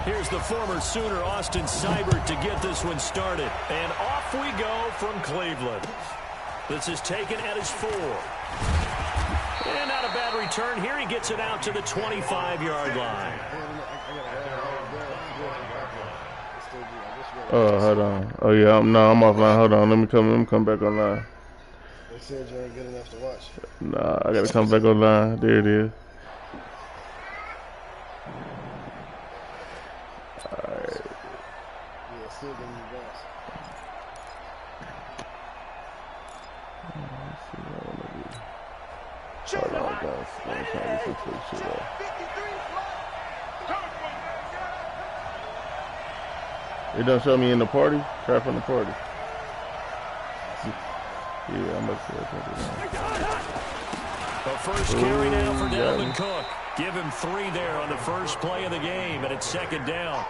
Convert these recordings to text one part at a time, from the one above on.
Here's the former Sooner, Austin Seibert, to get this one started. And off we go from Cleveland. This is taken at his 4. And not a bad return here. He gets it out to the 25-yard line. Oh, hold on. Oh, yeah. I'm offline. Hold on. Let me come back online. They said you ain't good enough to watch. Nah, I got to come back online. There it is. It don't show me in the party. Try from the party. Yeah, I'm about to say the first carry now for Dalvin Cook. Give him 3 there on the first play of the game, and it's 2nd down.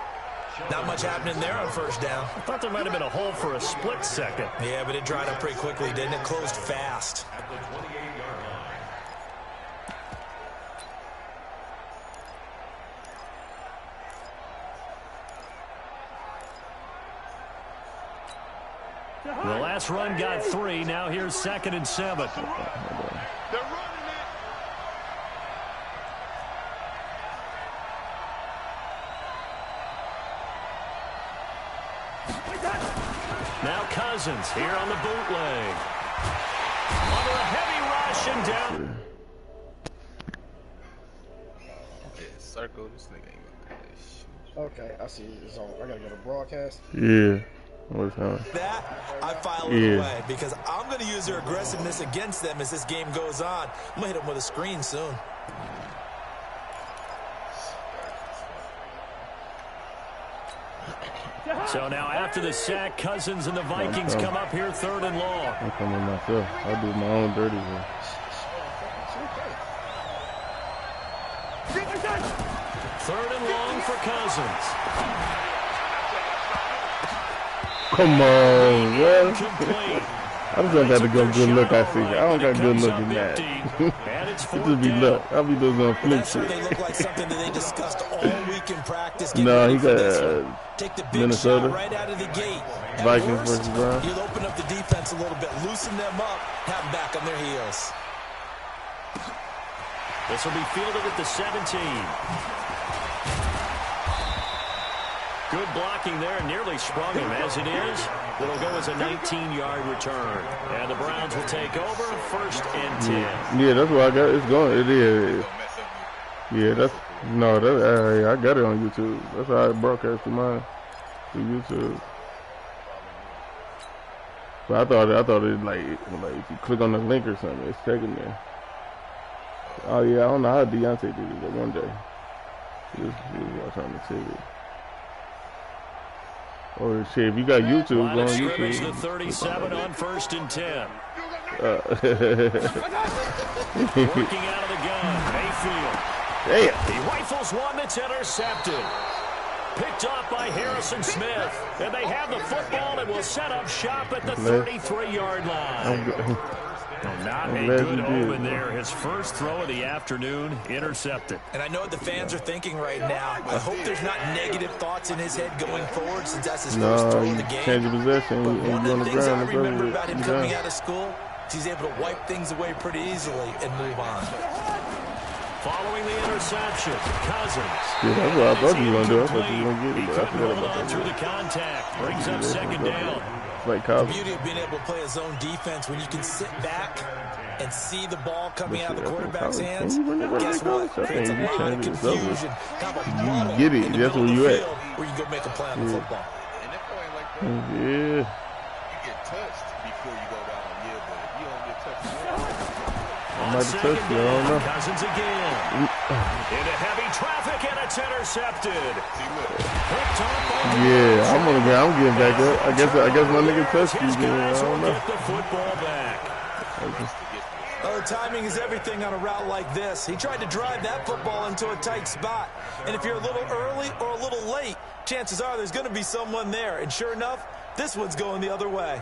Not much happening there on 1st down. I thought there might have been a hole for a split second. Yeah, but it dried up pretty quickly, didn't it? Closed fast. The last run got 3. Now here's 2nd and 7. They're running it. Now Cousins here on the bootleg. Under a heavy rush and down. Circle, this nigga ain't gonna do this shit. Okay, I see it's on. I gotta go to broadcast. Yeah. What's on? That, I file it away because I'm going to use their aggressiveness against them as this game goes on. I'm going to hit them with a screen soon. So now after the sack, Cousins and the Vikings come up here 3rd and long. I'm coming myself. I do my own dirty work. 3rd and long for Cousins. Come on, man. I just don't got to go good look, I see. I don't got good look in that. It just be luck. I'll be doing some fluke shit. They look like something that they discussed all week in practice. No, he got take the big Minnesota. shot right out of the gate. Vikings versus Browns. You'll open up the defense a little bit, loosen them up, have them back on their heels. This will be fielded at the 17. Good blocking there, nearly sprung him. As it is, it'll go as a 19-yard return. And the Browns will take over 1st and 10. Yeah, that's what I got. It's going. It is. Yeah, that's no. That I got it on YouTube. That's how I broadcast to mine to YouTube. So I thought it like if you click on the link or something, it's taking there. Oh yeah, I don't know how Deontay did it, but one day he was watching on the TV. Or shit, if you got YouTube, go on YouTube. The 37 on 1st and 10. Working out of the gun, Mayfield. Damn. He rifles one that's intercepted. Picked off by Harrison Smith. And they have the football and will set up shop at the 33-yard line. Not a good omen there. His first throw of the afternoon intercepted. And I know what the fans are thinking right now. I hope there's not negative thoughts in his head going forward since that's his first throw of the game. Change of possession. But one of the things I remember about him coming out of school is he's able to wipe things away pretty easily and move on. Following the interception, Cousins. Yeah, that's what I thought you were going to do. I thought you were going to get it, but I forgot about that. Through the contact, brings up 2nd down. Like the beauty of being able to play a zone defense when you can sit back and see the ball coming out of the quarterback's hands. Guess what? It's a lot of confusion. You get it. That's where you at. Where you go make a play on the football. Yeah. You get touched before you go down. Yeah, but if you don't get touched, I might have touched you. I don't know. Cousins again. Into heavy traffic and it's intercepted. Yeah, I'm getting back up. I guess my nigga touched you. I don't know. Get the football back. Well, timing is everything on a route like this. He tried to drive that football into a tight spot. And if you're a little early or a little late, chances are there's going to be someone there. And sure enough, this one's going the other way.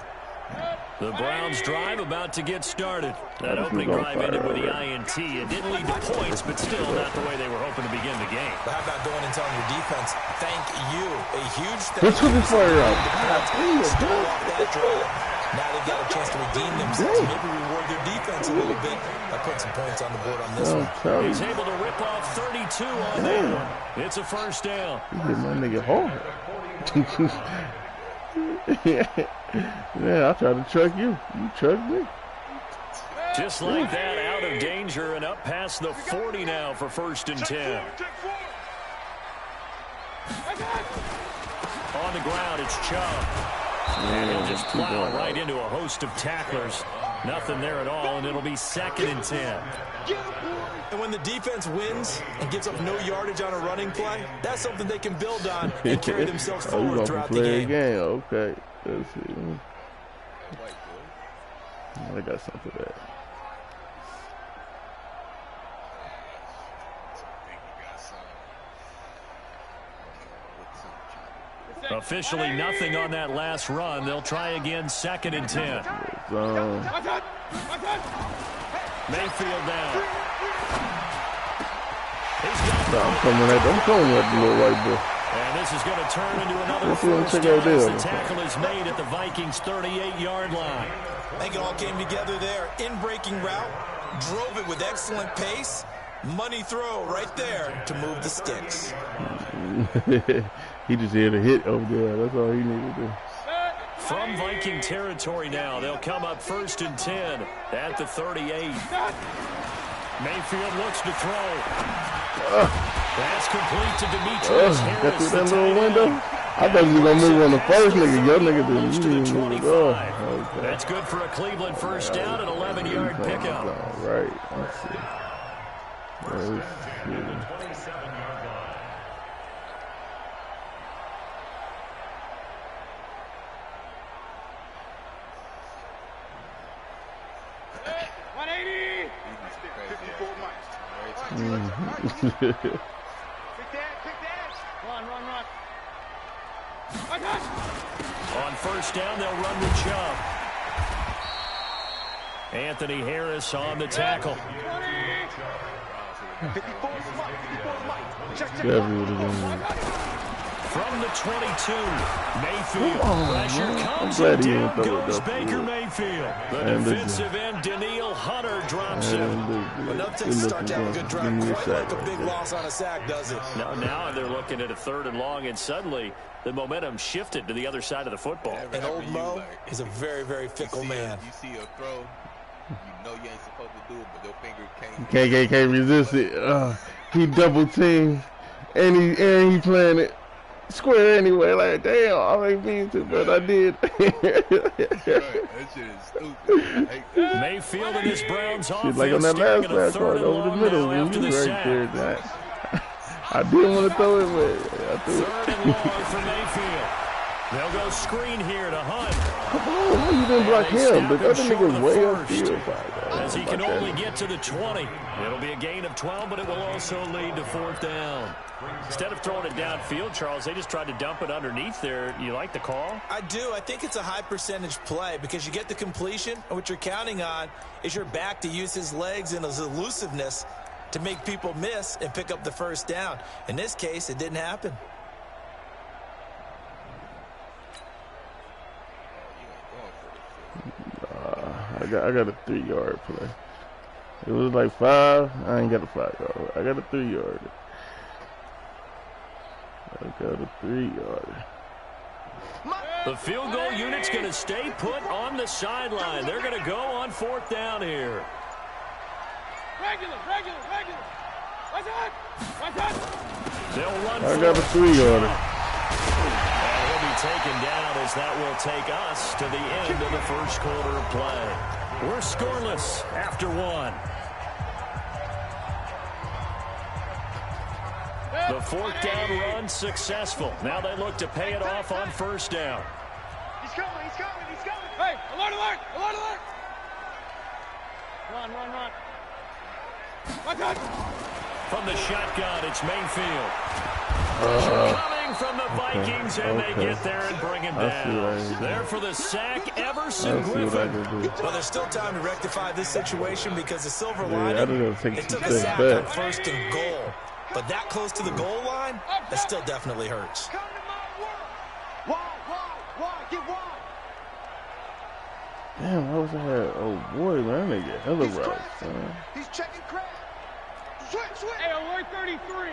The Browns drive about to get started. That opening drive ended with the INT. It didn't lead to points, but still not the way they were hoping to begin the game. But how about going and telling your defense, thank you. A huge thank Let's put this fire out. Start off that drive. Now they've got a chance to redeem themselves. Maybe reward their defense a little bit by putting some points on the board on this one. He's able to rip off 32 on that one. It's a first down. You hit my nigga hard. Yeah, I tried to truck you. You trucked me. Just like that, out of danger and up past the 40 now for 1st and 10. On the ground, it's Chubb. And he'll just plow right into a host of tacklers. Nothing there at all, and it'll be 2nd and 10. And when the defense wins and gives up no yardage on a running play, that's something they can build on and carry themselves forward throughout the game. Okay, let's see. I got something for that. Officially nothing on that last run. They'll try again, 2nd and 10. Mayfield down. I'm coming at the little white boy. And this is going to turn into another first down as the tackle is made at the Vikings' 38-yard line. I think it all came together there. In-breaking route, drove it with excellent pace. Money throw right there to move the sticks. He just had a hit over there. That's all he needed to do. From Viking territory now, they'll come up 1st and 10 at the 38. Mayfield looks to throw. That's complete to Demetrius Harris. Got through that little window. I thought you were going to move on the first nigga. Your nigga didn't move. Okay. That's good for a Cleveland first down, an 11-yard pickup. All right. Let's see. On first down, they'll run with Chubb. Anthony Harris on the tackle. From the 22, Mayfield. Pressure comes and down goes Baker Mayfield. The defensive end, Daniil Hunter, drops him. But nothing takes to start to have a good drive. Quite like a big loss on a sack, does it? Now they're looking at a 3rd and long, and suddenly the momentum shifted to the other side of the football. And old Mo is a very, very fickle man. You see a throw, you know you ain't supposed to do it, but your finger can't resist it. He double teamed, and he playing it square anyway. Like, damn, I ain't mean to, but I did. That shit is stupid. Mayfield and his Browns offense like on that last pass card over the middle. After the right there. I didn't want to throw it, but I threw it. 3rd and long for Mayfield. They'll go screen here to Hunt. Come on, how you didn't block him? The other nigga's way upfield. As he can only get to the 20. It'll be a gain of 12, but it will also lead to 4th down. Instead of throwing it downfield, Charles, they just tried to dump it underneath there. You like the call? I do. I think it's a high percentage play because you get the completion, and what you're counting on is your back to use his legs and his elusiveness to make people miss and pick up the first down. In this case, it didn't happen. I got a 3-yard play. It was like 5. I ain't got a 5-yard. I got a 3-yard. I got a 3-yard. The field goal unit's going to stay put on the sideline. They're going to go on 4th down here. Regular. They'll run. I got a 3-yarder. He'll be taken down as that will take us to the end of the first quarter of play. We're scoreless after 1. The 4th down run successful. Now they look to pay it off on 1st down. He's coming. Hey, alert. Run. From the shotgun, it's Mayfield. Coming from the Vikings, and they get there and bring him down. There for the sack, Everson Griffin. Well, there's still time to rectify this situation because the silver lining, they took a sack on 1st and goal. But that close to the goal line, that still definitely hurts. Damn, I wish I had, oh boy, man, that nigga hella routes, man. He's checking crap. Switch. Hey, alert 33.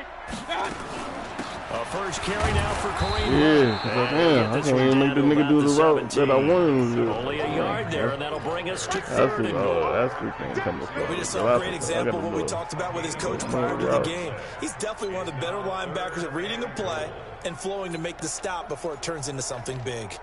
A first carry now for Kareem. Yeah, because damn, I can't even make the nigga do the route that I wanted him to do. Only a yard there, and that'll bring us to 3rd and goal. That's the thing coming from. We just saw a great example of what we talked about with his coach prior to the game. He's definitely one of the better linebackers at reading a play and flowing to make the stop before it turns into something big.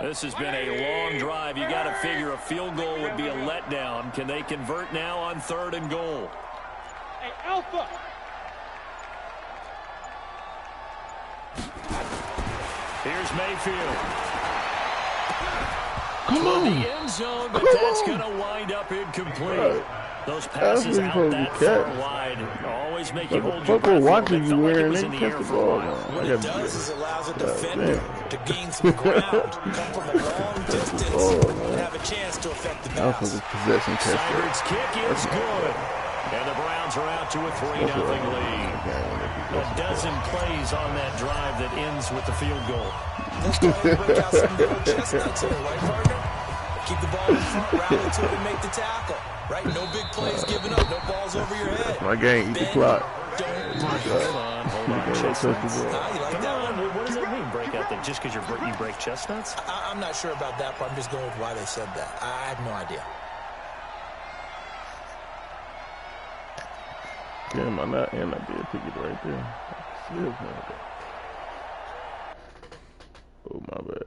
This has been a long drive. You got to figure a field goal would be a letdown. Can they convert now on 3rd and goal? Hey, Alpha. Here's Mayfield. Come on. The end zone, but that's going to wind up incomplete. Those passes out that far wide always make you hold your breath. Watching you wearing it catch the ball. What it does is allows a defender to gain some ground, come from a long distance, and have a chance to affect the pass. Seibert's kick is good. And the Browns are out to a 3-0 lead. A dozen plays on that drive that ends with the field goal. Let's go ahead and break out some little chestnuts here, right, partner? Keep the ball in front, rally to it, and make the tackle. Right? No big plays given up, no balls over your head. My game, eat the clock. Hold on. Chestnuts. You like that one? What does that mean, break out that just because you break chestnuts? I'm not sure about that, but I'm just going with why they said that. I have no idea. Damn, I did pick it right there. Oh, my bad.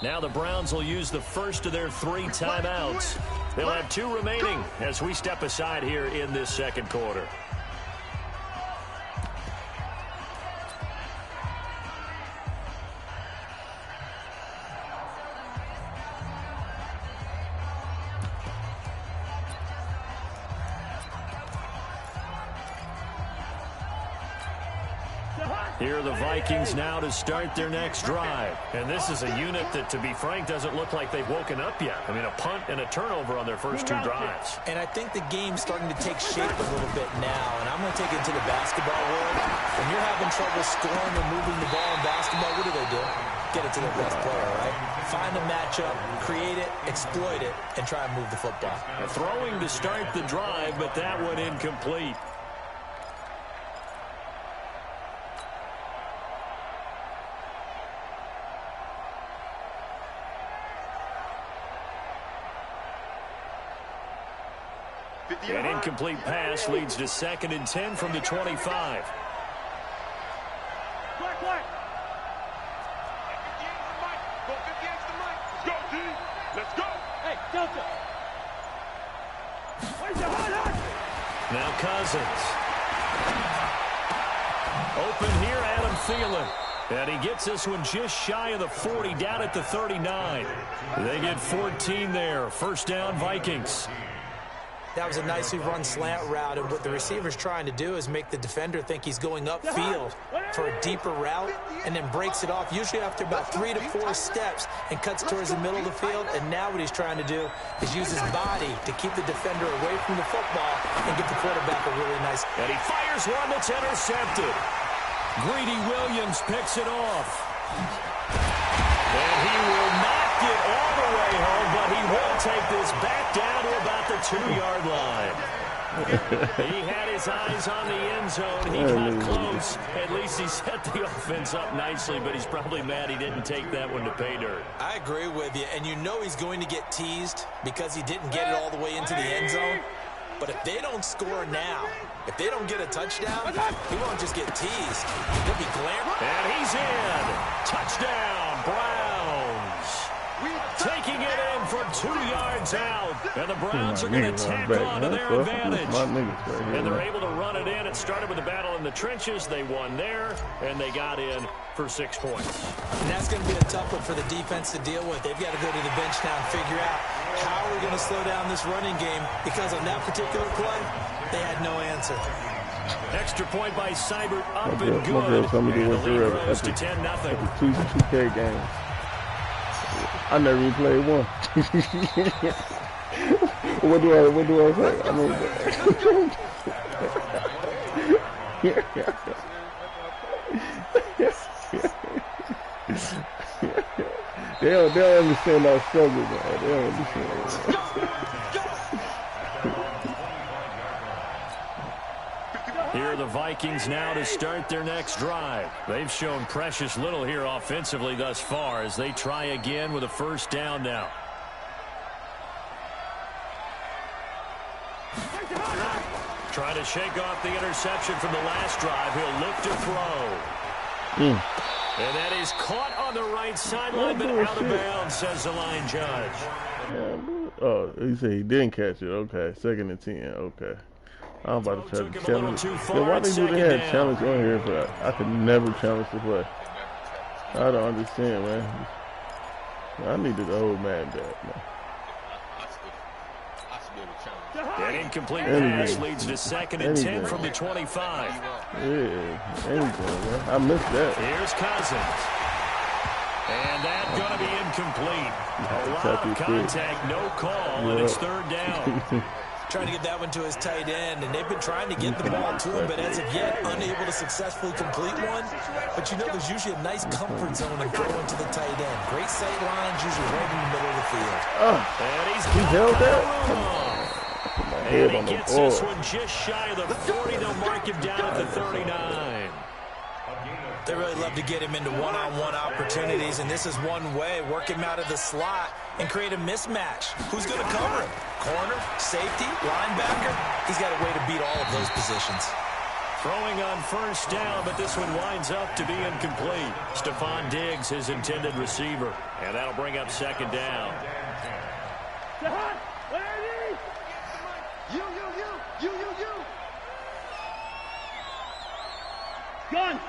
Now the Browns will use the first of their 3 timeouts. They'll have 2 remaining as we step aside here in this second quarter. Here are the Vikings now to start their next drive. And this is a unit that, to be frank, doesn't look like they've woken up yet. I mean, a punt and a turnover on their first 2 drives. And I think the game's starting to take shape a little bit now. And I'm going to take it to the basketball world. When you're having trouble scoring or moving the ball in basketball, what do? Get it to their best player, right? Find a matchup, create it, exploit it, and try and move the football. Throwing to start the drive, but that one incomplete. An incomplete pass leads to 2nd and 10 from the 25. Black. Go 50 extra mic. Let's go, D. Let's go. Hey, Delta. Where's the hot? Now Cousins. Open here, Adam Thielen. And he gets this one just shy of the 40, down at the 39. They get 14 there. First down, Vikings. That was a nicely run slant route, and what the receiver's trying to do is make the defender think he's going upfield for a deeper route and then breaks it off, usually after about 3 to 4 steps, and cuts towards the middle of the field. And now what he's trying to do is use his body to keep the defender away from the football and give the quarterback a really nice. And he fires one that's intercepted. Greedy Williams picks it off. And he will not get all the way home, but he will take this back down to about the 2-yard line. He had his eyes on the end zone. He got close. At least he set the offense up nicely, but he's probably mad he didn't take that one to pay dirt. I agree with you, and you know he's going to get teased because he didn't get it all the way into the end zone. But if they don't score now, if they don't get a touchdown, he won't just get teased. He'll be glamored. And he's in. Touchdown, Browns. Taking it in from 2 yards out. And the Browns are going to tack on to their advantage. And they're able to run it in. It started with a battle in the trenches. They won there, and they got in for 6 points. And that's going to be a tough one for the defense to deal with. They've got to go to the bench now and figure out how are we going to slow down this running game, because on that particular play, they had no answer. Extra point by Seibert, up and good. And the lead grows to 10-0. 2K games. I never even played one. What do I say? I mean, they don't understand our struggle, man. They don't understand. Here are the Vikings now to start their next drive. They've shown precious little here offensively thus far as they try again with a first down now. Trying to shake off the interception from the last drive. He'll look to throw. And that is caught on the right sideline, but out of bounds, says the line judge. Oh, he said he didn't catch it. Okay, 2nd and 10. Okay. I'm about to try to challenge. Why they have challenge on here? But I could never challenge the play. I don't understand, man. I needed the old man back, man. An incomplete pass leads to 2nd and 10 from the 25. Yeah, anything, man. I missed that. Here's Cousins. And that's going to be incomplete. A lot of contact, no call, and it's 3rd down. Trying to get that one to his tight end, and they've been trying to get the ball to him, but as of yet, unable to successfully complete one. But you know there's usually a nice comfort zone in throwing to the tight end. Great sight lines, usually right in the middle of the field. And he held that? And he gets this one just shy of the 40. They'll mark him down at the 39. They really love to get him into one-on-one opportunities, and this is one way. Work him out of the slot and create a mismatch. Who's going to cover him? Corner, safety, linebacker? He's got a way to beat all of those positions. Throwing on first down, but this one winds up to be incomplete. Stephon Diggs, his intended receiver. And that'll bring up 2nd down. Gun.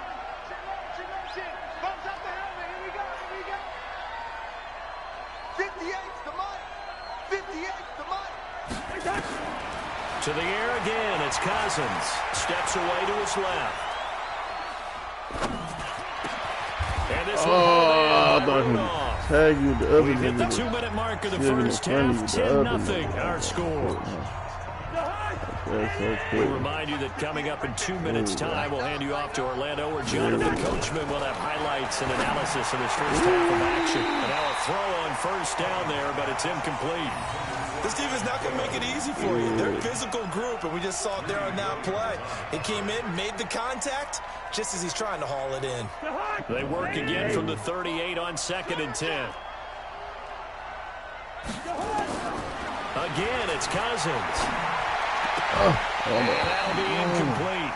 To the air again, it's Cousins. Steps away to his left. And this one I thought he tagged you the other. We've hit the 2-minute mark of the first half. 10-0 our score. We remind you that coming up in 2 minutes' time, we'll hand you off to Orlando, where Jonathan Coachman will have highlights and analysis of his first half of action. And now a throw on first down there, but it's incomplete. This team is not going to make it easy for you. They're a physical group, and we just saw it there on that play. He came in, made the contact, just as he's trying to haul it in. They work again from the 38 on 2nd and 10. Again, it's Cousins. And that'll be incomplete.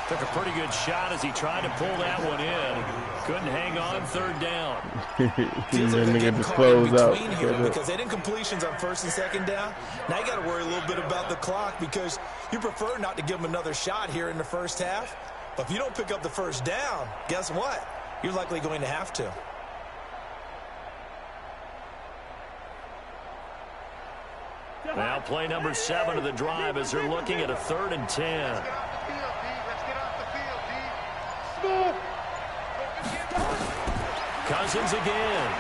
Took a pretty good shot as he tried to pull that one in. Couldn't hang on 3rd down. Feels like they're getting caught in between here because they did incompletions on 1st and 2nd down. Now you got to worry a little bit about the clock because you prefer not to give them another shot here in the first half. But if you don't pick up the first down, guess what? You're likely going to have to. Now Now play number 7 of the drive as they're looking at a 3rd and 10. Cousins again.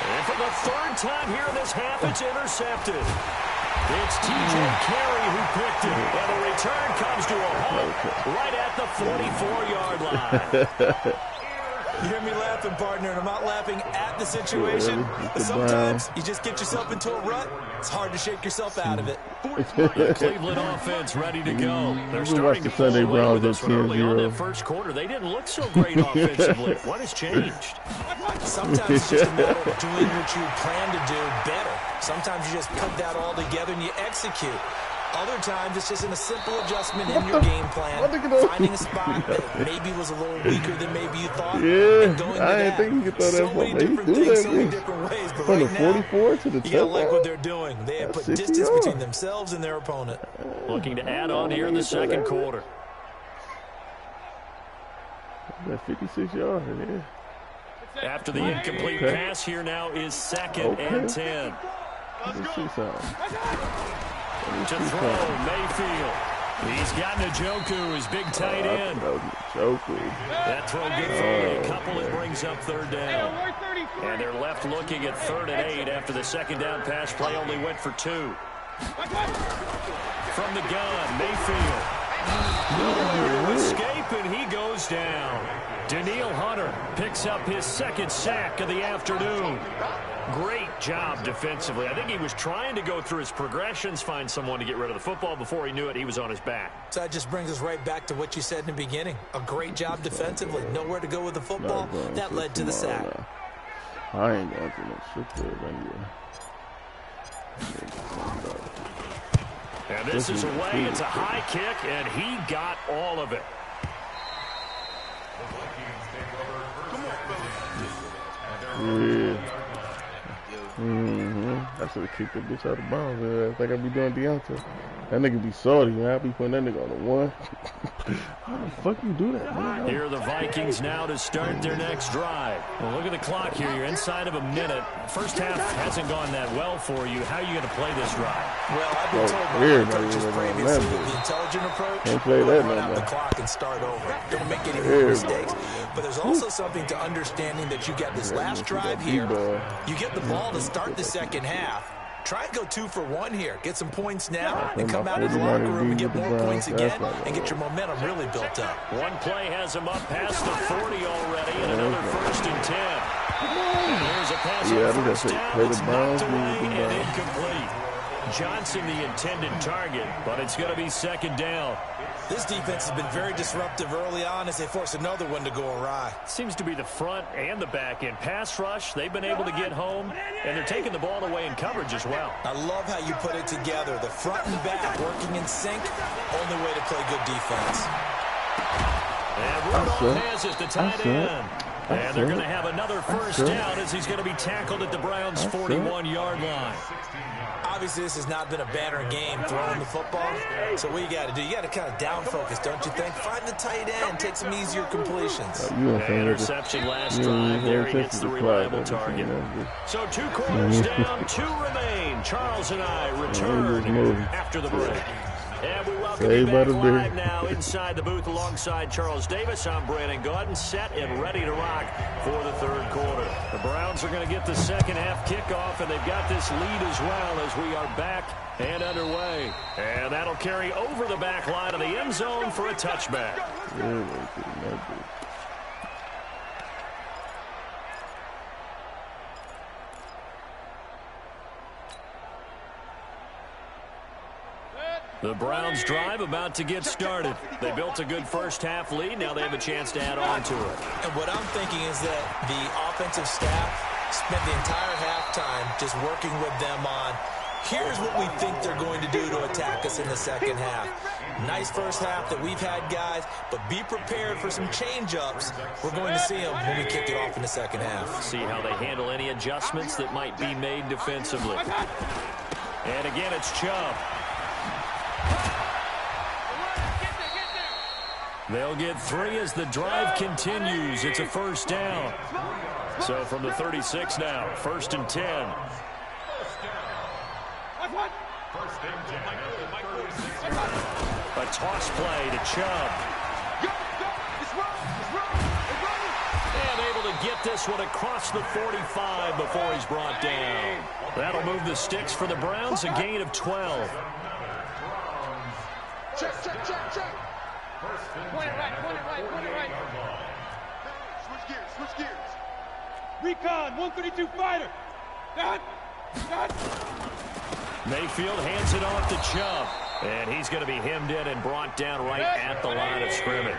And for the 3rd time here in this half, it's intercepted. It's T.J. Carey who picked it, and the return comes to a halt right at the 44-yard line. You hear me laughing, partner, and I'm not laughing at the situation. But sometimes you just get yourself into a rut. It's hard to shake yourself out of it. The Cleveland offense ready to go. They're starting to pull away with this one early on that first quarter. They didn't look so great offensively. What has changed? Sometimes it's just a matter of doing what you plan to do better. Sometimes you just put that all together and you execute. Other times, it's just in a simple adjustment in your game plan, finding a spot that maybe was a little weaker than maybe you thought, and going to that. Think you could throw so that many different things, so many different ways. But from right the 44 now, to the you gotta like what they're doing. They have put distance between themselves and their opponent. Looking to add on here in the second quarter. That 56 yards, yeah. After the incomplete pass, here now is 2nd and 10. Let's see something. To throw, Mayfield. He's got Njoku, his big tight end. That throw good for only a couple. It brings up 3rd down. And they're left looking at 3rd and 8 after the 2nd down pass play only went for 2. From the gun, Mayfield. No way to escape, and he goes down. Danielle Hunter picks up his 2nd sack of the afternoon. Great job defensively. I think he was trying to go through his progressions, find someone to get rid of the football. Before he knew it, he was on his back. So that just brings us right back to what you said in the beginning. A great job defensively. Nowhere to go with the football. That led to the sack. I ain't going to no shit there. And this is away. It's a high kick, and he got all of it. Yeah. I should have kicked that bitch out of bounds. I think I'd be doing Deontay. That nigga be salty, man. I be putting that nigga on the 1. How the fuck you do that, man? Here are the Vikings now to start their next drive. Well, look at the clock here. You're inside of a minute. First half hasn't gone that well for you. How are you going to play this drive? Well, I've been told by my coaches previously that the intelligent approach, run out the clock and start over. Don't make any more mistakes. But there's also something to understanding that you get this last drive here. You get the ball to start the second half. Try and go 2 for 1 here. Get some points now and come out of the locker room and get more points again and get your momentum really built up. One play has him up past the 40 already and another 1st and 10. Here's a pass on 1st down. It's knocked away and incomplete. Johnson the intended target, but it's going to be 2nd down. This defense has been very disruptive early on as they force another one to go awry. Seems to be the front and the back end. Pass rush, they've been able to get home, and they're taking the ball away in coverage as well. I love how you put it together. The front and back working in sync, only way to play good defense. And Rudolph has it, the tight end. And they're going to have another 1st down as he's going to be tackled at the Browns' 41-yard line. Obviously, this has not been a banner game throwing the football. So what you got to do, you got to kind of down focus, don't you think? Find the tight end, take some easier completions. Interception last drive. There he gets the reliable target. So 2 quarters down, 2 remain. Charles and I return after the break. And we welcome you back live now inside the booth alongside Charles Davis. I'm Brandon Gaudin, set and ready to rock for the 3rd quarter. The Browns are going to get the second half kickoff, and they've got this lead as well as we are back and underway. And that'll carry over the back line of the end zone for a touchback. The Browns drive about to get started. They built a good first half lead. Now they have a chance to add on to it. And what I'm thinking is that the offensive staff spent the entire halftime just working with them on, here's what we think they're going to do to attack us in the second half. Nice first half that we've had, guys, but be prepared for some change-ups. We're going to see them when we kick it off in the second half. See how they handle any adjustments that might be made defensively. And again, it's Chubb. They'll get 3 as the drive continues. It's a 1st down. So from the 36 now, 1st and 10. A toss play to Chubb. And able to get this one across the 45 before he's brought down. That'll move the sticks for the Browns, a gain of 12. Check. Point it right. Switch gears. Recon, 132 fighter. Got. Mayfield hands it off to Chubb. And he's going to be hemmed in and brought down right at the line of scrimmage.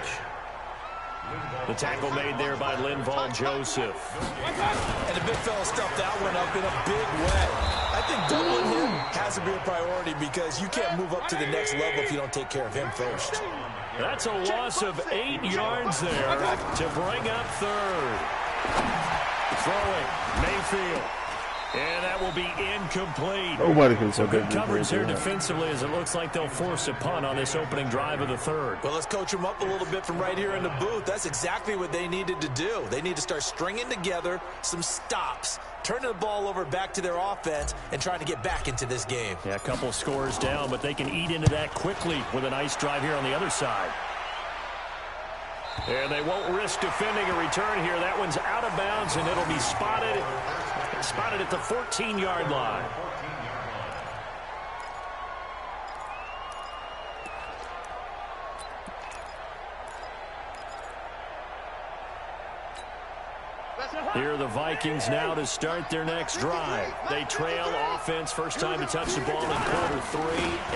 The tackle made there by Linval Joseph. And the big fella stuffed that one up in a big way. I think doubling him has to be a priority because you can't move up to the next level if you don't take care of him first. That's a loss of 8 yards there to bring up third. Throwing, Mayfield. And that will be incomplete. Nobody can so good coverage here defensively as it looks like they'll force a punt on this opening drive of the third. Well, let's coach them up a little bit from right here in the booth. That's exactly what they needed to do. They need to start stringing together some stops, turning the ball over back to their offense, and trying to get back into this game. Yeah, a couple scores down, but they can eat into that quickly with a nice drive here on the other side. And they won't risk defending a return here. That one's out of bounds, and it'll be spotted at the 14-yard line. Here are the Vikings now to start their next drive. They trail offense, first time to touch the ball in quarter 3,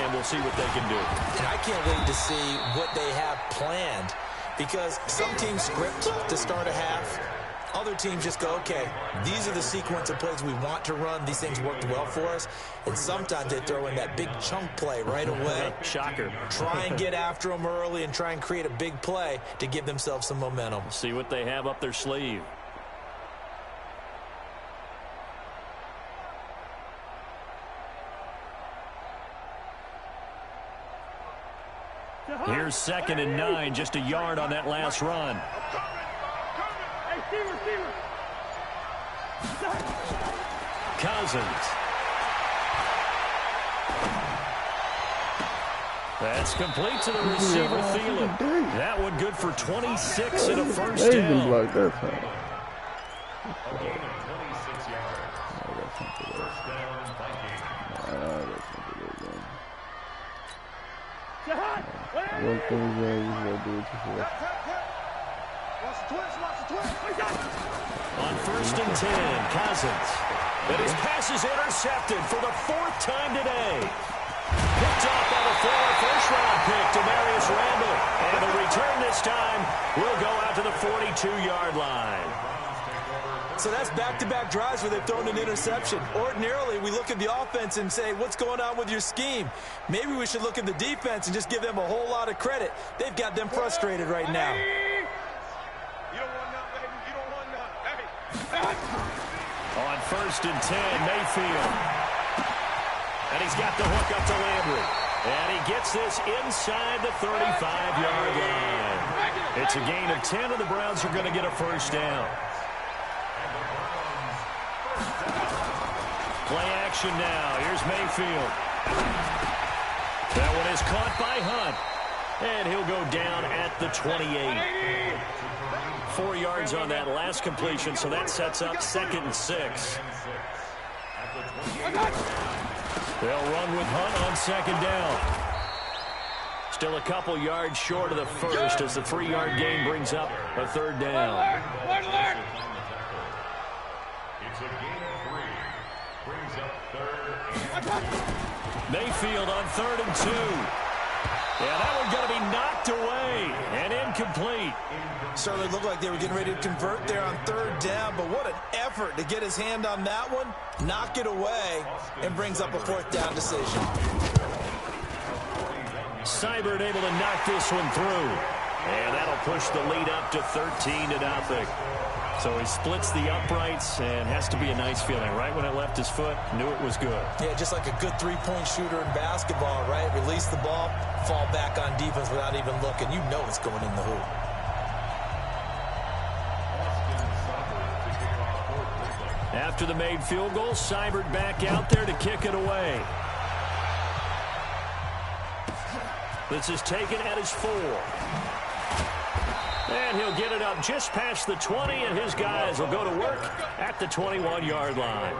and we'll see what they can do. And I can't wait to see what they have planned because some teams script to start a half. Other teams just go, okay, these are the sequence of plays we want to run. These things worked well for us. And sometimes they throw in that big chunk play right away. Shocker. Try and get after them early and try and create a big play to give themselves some momentum. See what they have up their sleeve. Here's 2nd and 9, just a yard on that last run. Cousins. That's complete to the receiver, Thielen. That one good for 26 and a first down. Like that time. One thing you gotta do it before. On 1st and 10, Cousins. And his pass is intercepted for the 4th time today. Picked off by the former first-round pick, Demarius Randall. And the return this time will go out to the 42-yard line. So that's back-to-back drives where they've thrown an interception. Ordinarily, we look at the offense and say, what's going on with your scheme? Maybe we should look at the defense and just give them a whole lot of credit. They've got them frustrated right now. You don't want nothing, baby. You don't want nothing. Hey. On 1st and 10, Mayfield. And he's got the hook up to Landry. And he gets this inside the 35-yard line. It's a gain of 10, and the Browns are going to get a first down. Play action now. Here's Mayfield. That one is caught by Hunt. And he'll go down at the 28. 4 yards on that last completion, so that sets up 2nd and 6. They'll run with Hunt on 2nd down. Still a couple yards short of the first as the 3-yard gain brings up a 3rd down. It's a gain of 3. Brings up 3rd. Mayfield on 3rd and 2. Yeah, that one going to be knocked away and incomplete. Certainly looked like they were getting ready to convert there on 3rd down, but what an effort to get his hand on that one, knock it away, and brings up a 4th down decision. Seibert able to knock this one through. And that'll push the lead up to 13-0. So he splits the uprights and has to be a nice feeling. Right when it left his foot, knew it was good. Yeah, just like a good three-point shooter in basketball, right? Release the ball, fall back on defense without even looking. You know it's going in the hoop. After the made field goal, Seibert back out there to kick it away. This is taken at his 4. And he'll get it up just past the 20, and his guys will go to work at the 21-yard line.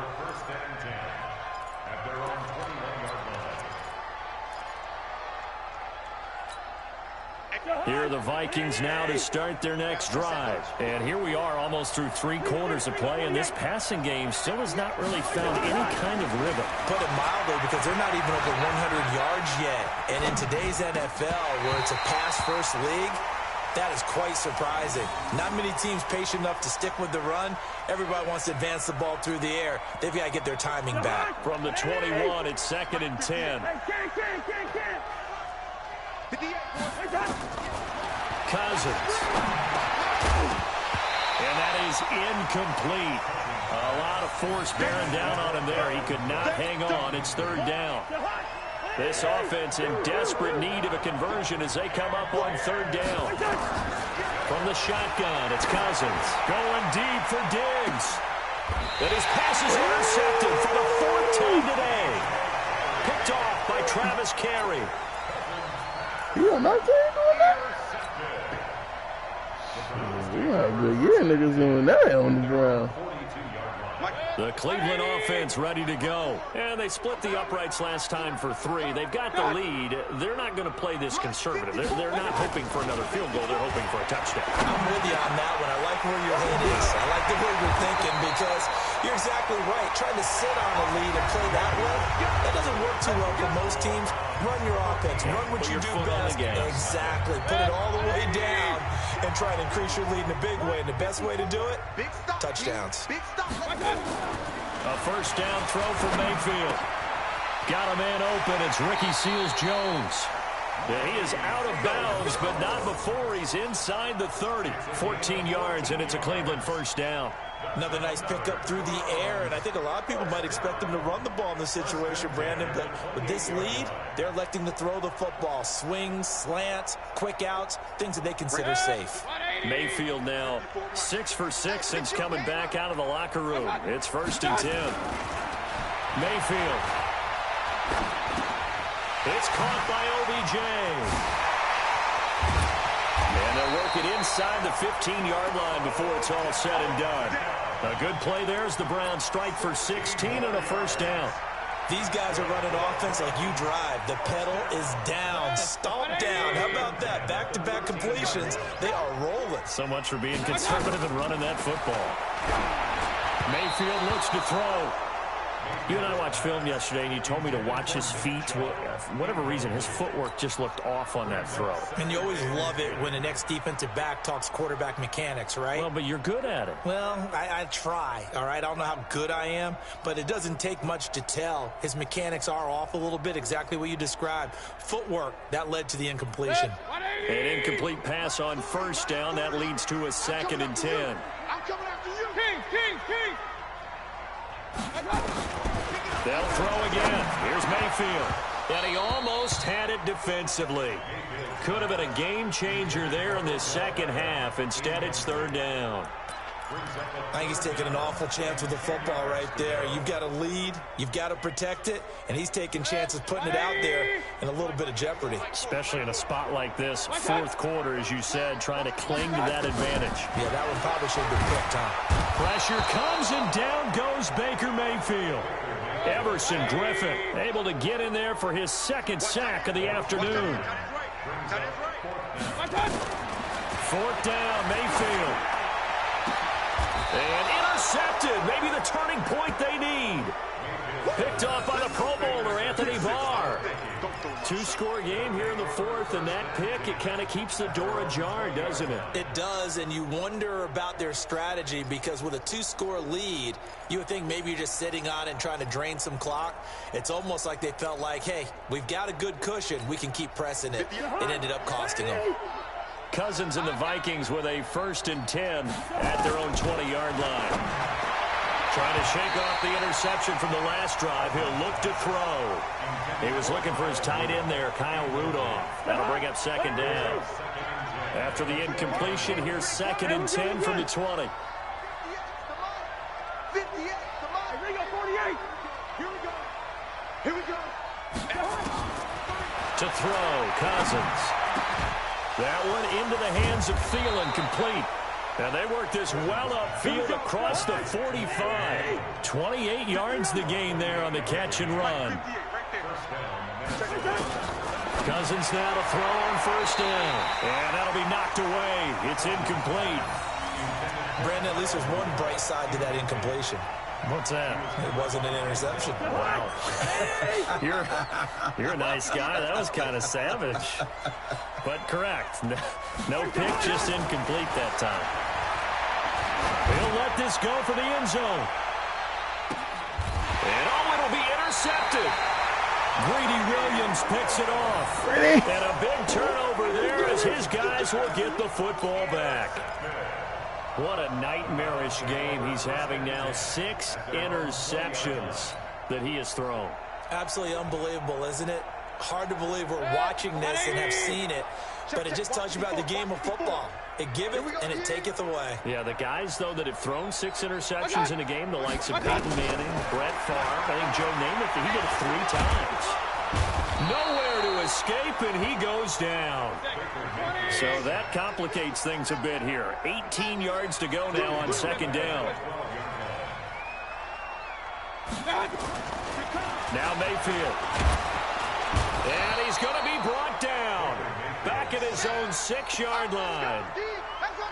Here are the Vikings now to start their next drive. And here we are almost through 3 quarters of play, and this passing game still has not really found any kind of rhythm. Put it mildly, because they're not even over 100 yards yet. And in today's NFL, where it's a pass-first league, that is quite surprising. Not many teams patient enough to stick with the run. Everybody wants to advance the ball through the air. They've got to get their timing back. From the 21, it's 2nd and 10. Cousins. And that is incomplete. A lot of force bearing down on him there. He could not hang on. It's 3rd down. This offense in desperate need of a conversion as they come up on 3rd down. From the shotgun, it's Cousins. Going deep for Diggs. And his pass is intercepted for the 4th time today. Picked off by Travis Carey. You on our team doing that? We have a good year, niggas doing that on the ground. The Cleveland offense ready to go. And they split the uprights last time for 3. They've got the lead. They're not going to play this conservative. They're not hoping for another field goal. They're hoping for a touchdown. I'm with you on that one. I like where your head is. I like the way you're thinking, because you're exactly right. Trying to sit on a lead and play that way, that doesn't work too well for most teams. Run your offense. Run what you do best. Exactly. Put it all the way down and try to increase your lead in a big way. And the best way to do it, touchdowns. A 1st down throw for Mayfield. Got a man open. It's Ricky Seals-Jones. Yeah, he is out of bounds, but not before he's inside the 30. 14 yards, and it's a Cleveland 1st down. Another nice pickup through the air, and I think a lot of people might expect them to run the ball in this situation, Brandon, but with this lead, they're electing to throw the football. Swings, slants, quick outs, things that they consider safe. Mayfield now 6 for 6 since coming back out of the locker room. It's 1st and 10. Mayfield. It's caught by OBJ. And they'll work it inside the 15-yard line before it's all said and done. A good play there as the Browns strike for 16 and a 1st down. These guys are running offense like you drive. The pedal is down, stomp down. How about that? Back-to-back completions. They are rolling. So much for being conservative and running that football. Mayfield looks to throw. You and I watched film yesterday, and you told me to watch his feet. Well, for whatever reason, his footwork just looked off on that throw. And you always love it when the next defensive back talks quarterback mechanics, right? Well, but you're good at it. Well, I try, all right? I don't know how good I am, but it doesn't take much to tell. His mechanics are off a little bit, exactly what you described. Footwork, that led to the incompletion. An incomplete pass on 1st down. That leads to a 2nd and 10. I'm coming after you. King. They'll throw again. Here's Mayfield. And he almost had it defensively. Could have been a game changer there in this 2nd half. Instead, it's 3rd down. I think he's taking an awful chance with the football right there. You've got to lead. You've got to protect it. And he's taking chances putting it out there in a little bit of jeopardy. Especially in a spot like this. 4th quarter, as you said, trying to cling to that advantage. Yeah, that one probably should have been picked, huh? Pressure comes, and down goes Baker Mayfield. Everson Griffin able to get in there for his 2nd sack of the afternoon. 4th down, Mayfield. And intercepted. Maybe the turning point they need. Picked off by the Pro Bowler, Anthony Barr. 2-score game here in the 4th, and that pick, it kind of keeps the door ajar, doesn't it? It does, and you wonder about their strategy, because with a 2-score lead, you would think maybe you're just sitting on it and trying to drain some clock. It's almost like they felt like, hey, we've got a good cushion. We can keep pressing it. It ended up costing them. Cousins and the Vikings with a 1st and 10 at their own 20-yard line. Trying to shake off the interception from the last drive. He'll look to throw. He was looking for his tight end there, Kyle Rudolph. That'll bring up 2nd down. After the incompletion, here's 2nd and 10 from the 20. 58, come on. Here we go, 48. Here we go. To throw, Cousins. That one into the hands of Thielen, complete. And they work this well upfield across the 45. 28 yards the gain there on the catch and run. Cousins now to throw on first down. And that'll be knocked away. It's incomplete. Brandon, at least there's one bright side to that incompletion. What's that? It wasn't an interception. Wow. You're a nice guy. That was kind of savage. But correct. No pick, just incomplete that time. He'll let this go for the end zone. And it'll be intercepted. Greedy Williams picks it off. And a big turnover there as his guys will get the football back. What a nightmarish game he's having now. 6 interceptions that he has thrown. Absolutely unbelievable, isn't it? Hard to believe we're watching this and have seen it, but it just tells you about the game of football. It giveth and it taketh away. Yeah, the guys, though, that have thrown 6 interceptions in a game, the likes of Peyton Manning, Brett Favre, I think Joe Namath, he did it 3 times. Nowhere to escape, and he goes down. So that complicates things a bit here. 18 yards to go now on second down. Now Mayfield. And he's going to be brought down. Back at his own 6-yard line.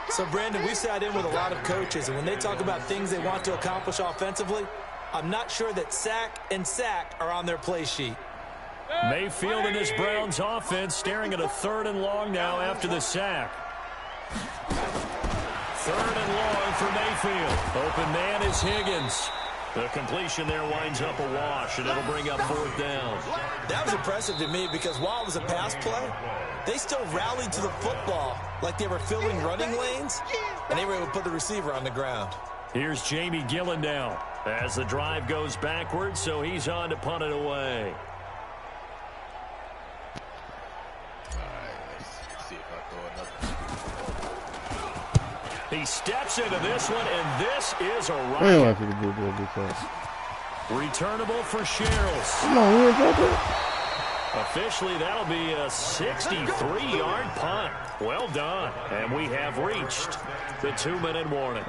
So, Brandon, we've sat in with a lot of coaches, and when they talk about things they want to accomplish offensively, I'm not sure that sack and sack are on their play sheet. Mayfield and his Browns offense staring at a 3rd and long now after the sack. 3rd and long for Mayfield. Open man is Higgins. The completion there winds up a wash, and it'll bring up 4th down. That was impressive to me because while it was a pass play, they still rallied to the football like they were filling running lanes, and they were able to put the receiver on the ground. Here's Jamie Gillen now as the drive goes backwards, so he's on to punt it away. He steps into this one, and this is a rocket. Returnable for Sherrills. Come on, where's that? Officially, that'll be a 63-yard punt. Well done. And we have reached the 2-minute warning.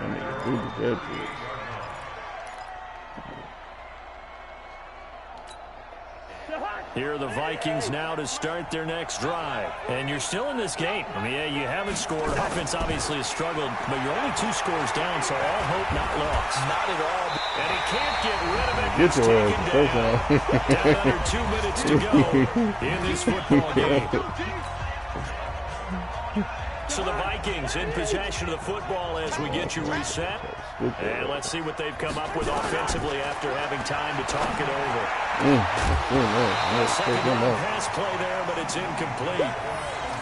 Here are the Vikings now to start their next drive. And you're still in this game. I mean, yeah, you haven't scored. Offense obviously has struggled, but you're only 2 scores down, so all hope not lost. Not at all. And he can't get rid of it. He's taken down. Down under 2 minutes to go in this football game. So the Vikings in possession of the football as we get you reset. And let's see what they've come up with offensively after having time to talk it over. The second pass play there, but it's incomplete.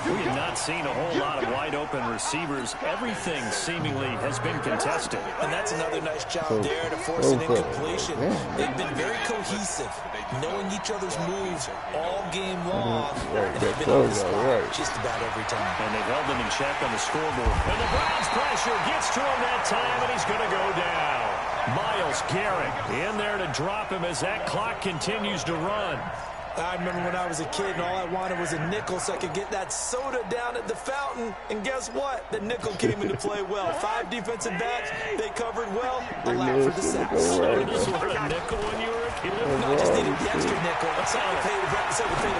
We have not seen a whole lot of wide-open receivers. Everything seemingly has been contested. And that's another nice job there to force an incompletion. They've been very cohesive, knowing each other's moves all game long, and they've been on the spot just about every time. And they've held them in check on the scoreboard. And the Browns pressure gets to him that time, and he's going to go down. Myles Garrett in there to drop him as that clock continues to run. I remember when I was a kid and all I wanted was a nickel so I could get that soda down at the fountain. And guess what? The nickel came into play well. 5 defensive backs. They covered well. Allowed for the sacks. So you just wanted a nickel when you were a kid? No, I just needed the extra nickel. That's how I paid the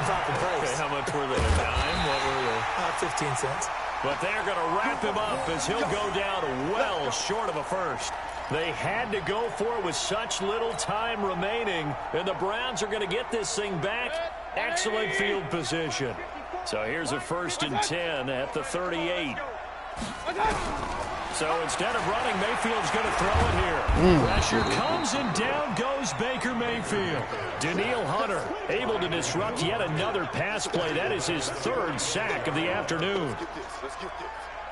proper price. Okay, how much were they? A dime? What were they? 15 cents. But they're going to wrap him up as he'll go down well short of a first. They had to go for it with such little time remaining, and the Browns are going to get this thing back. Excellent field position. So here's a 1st and 10 at the 38. So instead of running, Mayfield's going to throw it here. Pressure comes, and down goes Baker Mayfield. Danielle Hunter able to disrupt yet another pass play. That is his 3rd sack of the afternoon.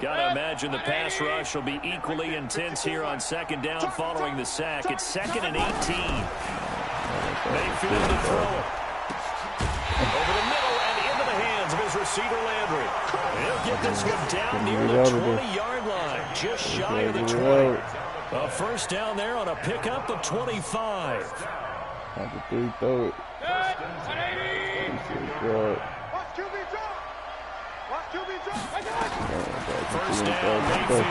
Got to imagine the pass rush will be equally intense here on 2nd down following the sack. It's 2nd and 18. Mayfield to throw it. Over the middle and into the hands of his receiver Landry. He'll get this one down near the 20-yard line, just shy of the 20. A 1st down there on a pickup of 25. First down, Mayfield.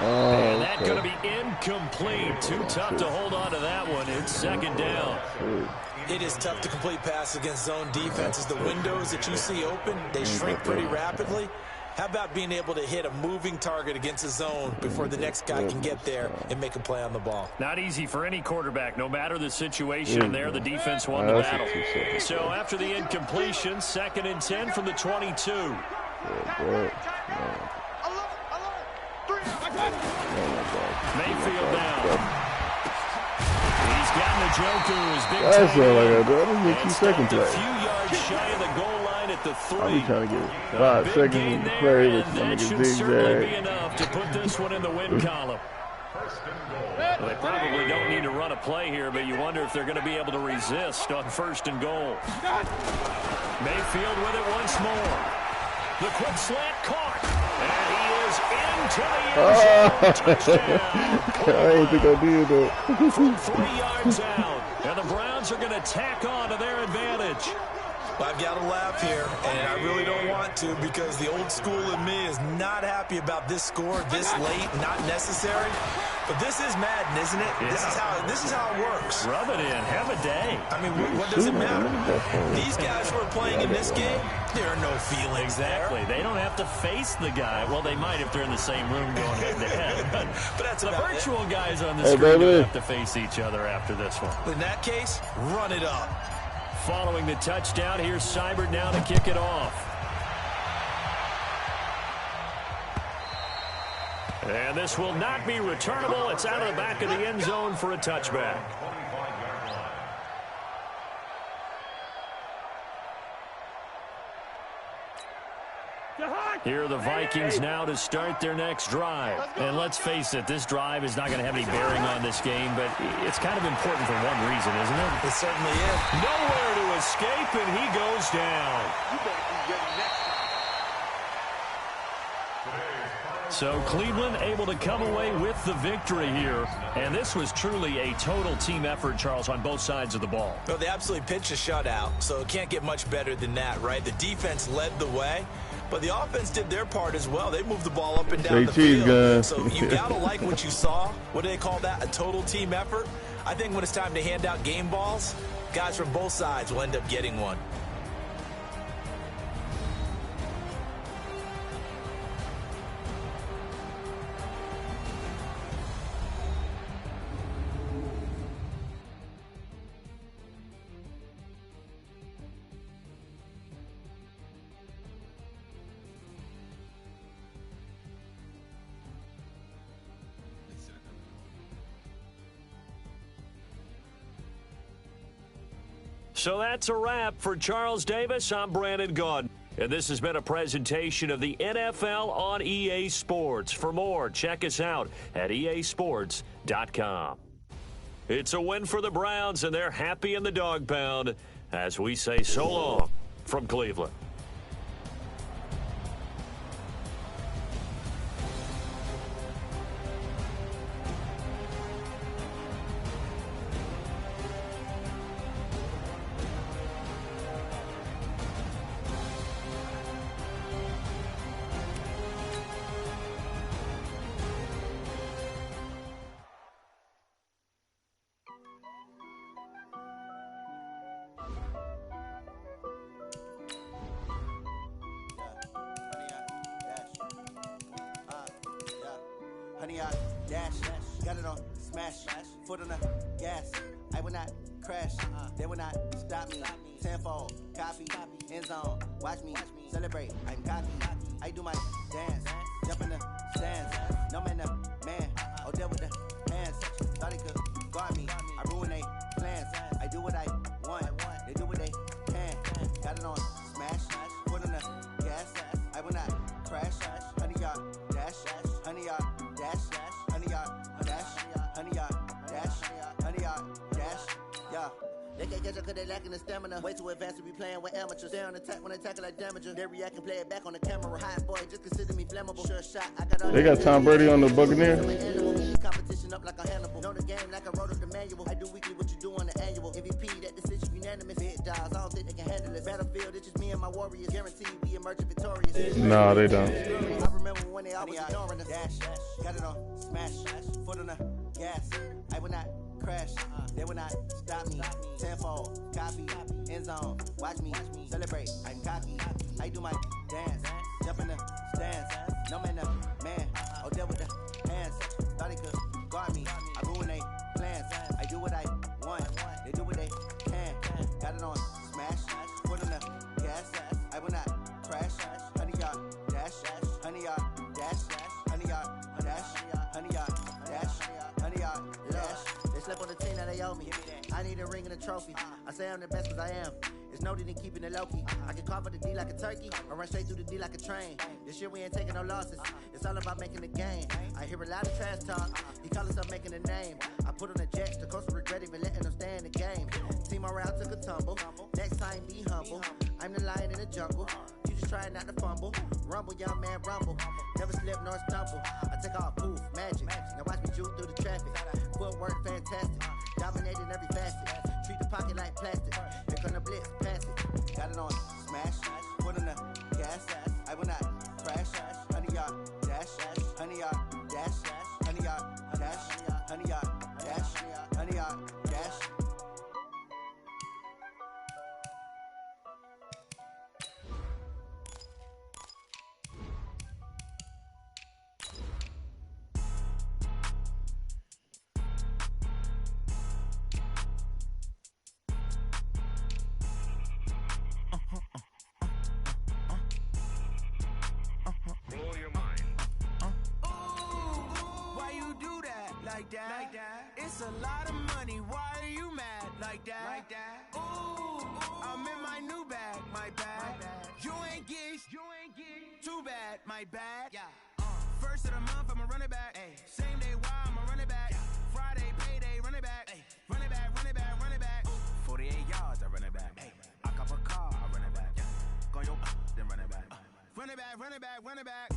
And that's going to be incomplete. Too tough to hold on to that one. It's second down. It is tough to complete passes against zone defenses. The windows that you see open, they shrink pretty rapidly. How about being able to hit a moving target against a zone before the next guy can get there and make a play on the ball? Not easy for any quarterback, no matter the situation there. The defense won the battle. So after the incompletion, 2nd and 10 from the 22. Mayfield down. He's got Njoku's big That's all I got to do. I just need 2 seconds a left. few yards shy of the goal line at the 3. I'll be trying to get 5 seconds to play with some That should certainly be zigzag. enough to put this one in the win column. Well, they probably don't need to run a play here, but you wonder if they're going to be able to resist on 1st and goal. Mayfield with it once more. The quick slant caught. And he is into the end zone. Touchdown. I didn't think I did that. From 3 yards out. And the Browns are going to tack on to their advantage. I've got to laugh here, and I really don't want to because the old school in me is not happy about this score this late, not necessary. But this is Madden, isn't it? Yeah. This is how it works. Rub it in. Have a day. I mean, what does it matter? These guys who are playing in this game, there are no feelings exactly. there. They don't have to face the guy. Well, they might if they're in the same room going head-to-head. But that's the virtual guys on the screen don't have to face each other after this one. In that case, run it up. Following the touchdown, here's Seibert now to kick it off. And this will not be returnable. It's out of the back of the end zone for a touchback. Here are the Vikings now to start their next drive. And let's face it, this drive is not going to have any bearing on this game, but it's kind of important for one reason, isn't it? It certainly is. Nowhere to escape, and he goes down. So Cleveland able to come away with the victory here. And this was truly a total team effort, Charles, on both sides of the ball. Well, they absolutely pitched a shutout, so it can't get much better than that, right? The defense led the way, but the offense did their part as well. They moved the ball up and down the field. So you got to like what you saw. What do they call that? A total team effort? I think when it's time to hand out game balls, guys from both sides will end up getting one. So that's a wrap for Charles Davis. I'm Brandon Gaudin. And this has been a presentation of the NFL on EA Sports. For more, check us out at easports.com. It's a win for the Browns, and they're happy in the dog pound as we say so long from Cleveland. Dash, got it on smash, foot on the gas. I will not crash, they will not stop me. Tenfold, copy, end zone, watch me celebrate. I'm cocky, I do my dance, jump in the stands. No man, the man, oh there with the hands. Thought they could guard me, I ruin they plans. I do what I want, they do what they can. Got it on smash, foot on the gas. I will not crash, 100-yard dash, 100-yard dash. 100-yard dash, 100-yard dash, 100-yard dash, yeah. They can can't catch up cause they lacking the stamina. Way too advanced to be playing with amateurs. They on attack when they tackle like damager. They react and play it back on the camera. Hot boy, just consider me flammable. Sure shot, I got all. They got Tom Brady on the Buccaneers. Competition up like a Hannibal. Know the game like I wrote up the manual. I do weekly what you do on the annual. MVP, that decision unanimous. Big dogs, I don't think they can handle it. Battlefield, it's just me and my warriors. Guaranteed we emerge victorious. No, they don't. I remember when they always ignoring us. Dash, got it on, smash, foot on the gas. I will not crash, they will not stop me. Tenfold, copy, end zone, watch me celebrate. I'm cocky, I do my dance, jump in the stands. No man, man, oh there with the hands. Thought he could guard me. I ruin they plans. I do what I want, they do what they can. Got it on, smash, foot on the gas. I will not crash, 100-yard dash, 100-yard dash, 100-yard dash, 100-yard dash, 100-yard dash. They slept on the team that they owe me. I need a ring and a trophy. I say I'm the best cause I am. It's noted in keeping it low-key. I can carve up the D like a turkey or run straight through the D like a train. This year we ain't taking no losses. It's all about making the game. I hear a lot of trash talk. He call himself making a name. I put on the Jets. The coach will regret even letting them stay in the game. Team morale took a tumble. Next time be humble. I'm the lion in the jungle. You just trying not to fumble. Rumble, young man, rumble. Never slip nor stumble. I take off, poof, magic. Now watch me juke through the traffic. Footwork fantastic. Dominating every facet. Treat the pocket like plastic. Here come the blitz, pass it. Got it on, smash. Put on the gas. I will not crash. 100-yard dash. 100-yard dash. 100-yard dash. 100-yard dash. 100-yard dash. Like that. It's a lot of money. Why are you mad like that? Ooh, I'm in my new bag, my bad. You ain't get too bad, my bad. Yeah. First of the month, I'ma run it back. Ay. Same day, why I'ma run it back. Yeah. Friday, payday, run it back. Ay. Run it back, run it back, run it back. 48 yards, I run it back. Ay. I cop a car, I run it back. Yeah. Go yo, then run it back. Run it back, run it back, run it back.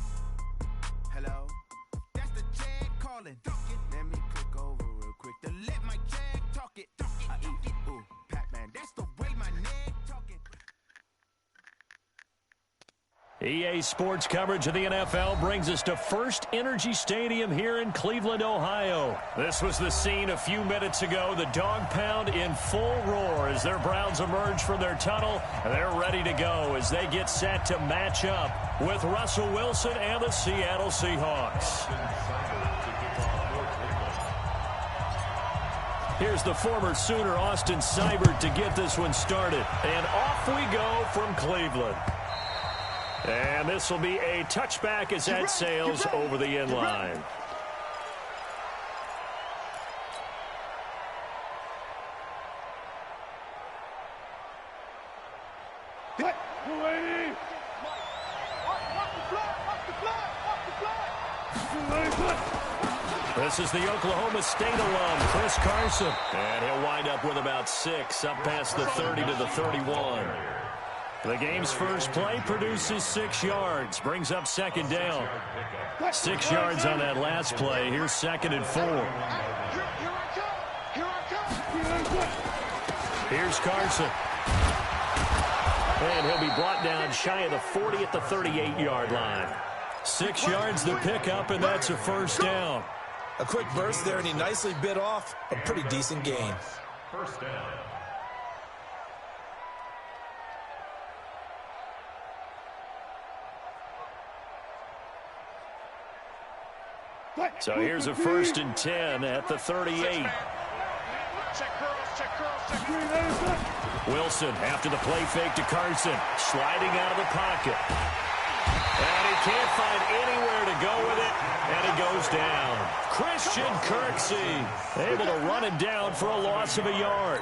Hello? That's the Jag calling. Let me click over real quick to let my Jag talk it. I eat it. Ooh, Pac-Man, that's the way my neck talking. EA Sports coverage of the NFL brings us to First Energy Stadium here in Cleveland, Ohio. This was the scene a few minutes ago. The dog pound in full roar as their Browns emerge from their tunnel. They're ready to go as they get set to match up with Russell Wilson and the Seattle Seahawks. Here's the former Sooner Austin Seibert to get this one started. And off we go from Cleveland. And this will be a touchback as that sails over the end line. This is the Oklahoma State alum, Chris Carson. And he'll wind up with about 6, up past the 30 to the 31. The game's first play produces 6 yards, brings up second down. 6 yards on that last play. Here's 2nd and 4. Here's Carson. And he'll be brought down shy of the 40 at the 38-yard line. 6 yards to pick up, and that's a first down. A quick burst there, and he nicely bit off a pretty decent gain. First down. So here's a 1st and 10 at the 38. Wilson after the play fake to Carson, sliding out of the pocket. And he can't find anywhere to go with it, and he goes down. Christian Kirksey able to run it down for a loss of a yard.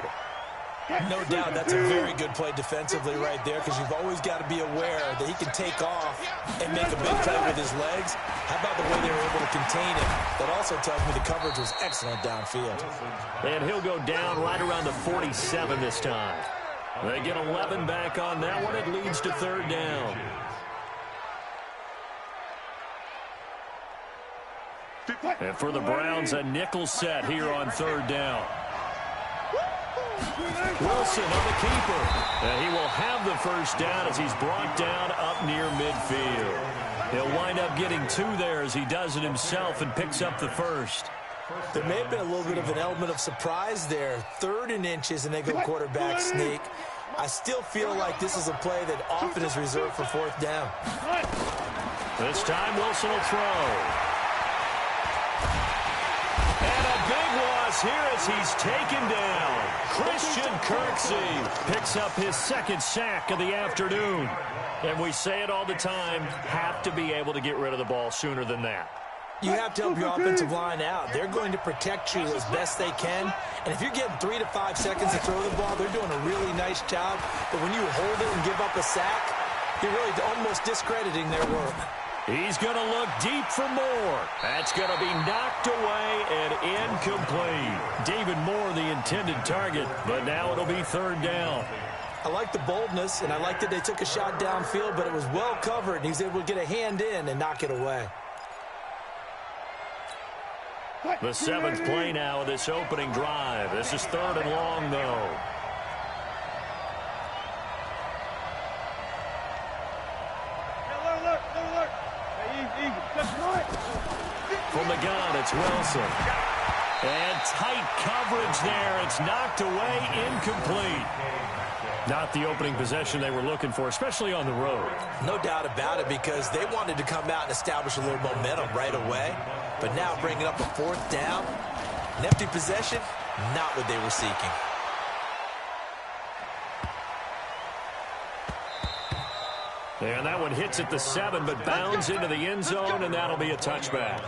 No doubt that's a very good play defensively right there, because you've always got to be aware that he can take off and make a big play with his legs. How about the way they were able to contain him? That also tells me the coverage was excellent downfield. And he'll go down right around the 47 this time. They get 11 back on that one. It leads to third down. And for the Browns, a nickel set here on third down. Wilson on the keeper. And he will have the first down as he's brought down up near midfield. He'll wind up getting 2 there as he does it himself and picks up the first. There may have been a little bit of an element of surprise there. 3rd and inches, and they go quarterback sneak. I still feel like this is a play that often is reserved for 4th down. This time Wilson will throw. And a big loss here as he's taken down. Christian Kirksey picks up his 2nd sack of the afternoon. And we say it all the time, have to be able to get rid of the ball sooner than that. You have to help your offensive line out. They're going to protect you as best they can. And if you're getting 3 to 5 seconds to throw the ball, they're doing a really nice job. But when you hold it and give up a sack, you're really almost discrediting their work. He's going to look deep for more. That's going to be knocked away and incomplete. David Moore, the intended target, but now it'll be 3rd down. I like the boldness, and I like that they took a shot downfield, but it was well covered, and he was able to get a hand in and knock it away. The 7th play now of this opening drive. This is 3rd and long, though. From the gun, it's Wilson. And tight coverage there. It's knocked away, incomplete. Not the opening possession they were looking for, especially on the road. No doubt about it, because they wanted to come out and establish a little momentum right away. But now bringing up a 4th down, an empty possession, not what they were seeking. And that one hits at the 7, but bounds into the end zone, and that'll be a touchback.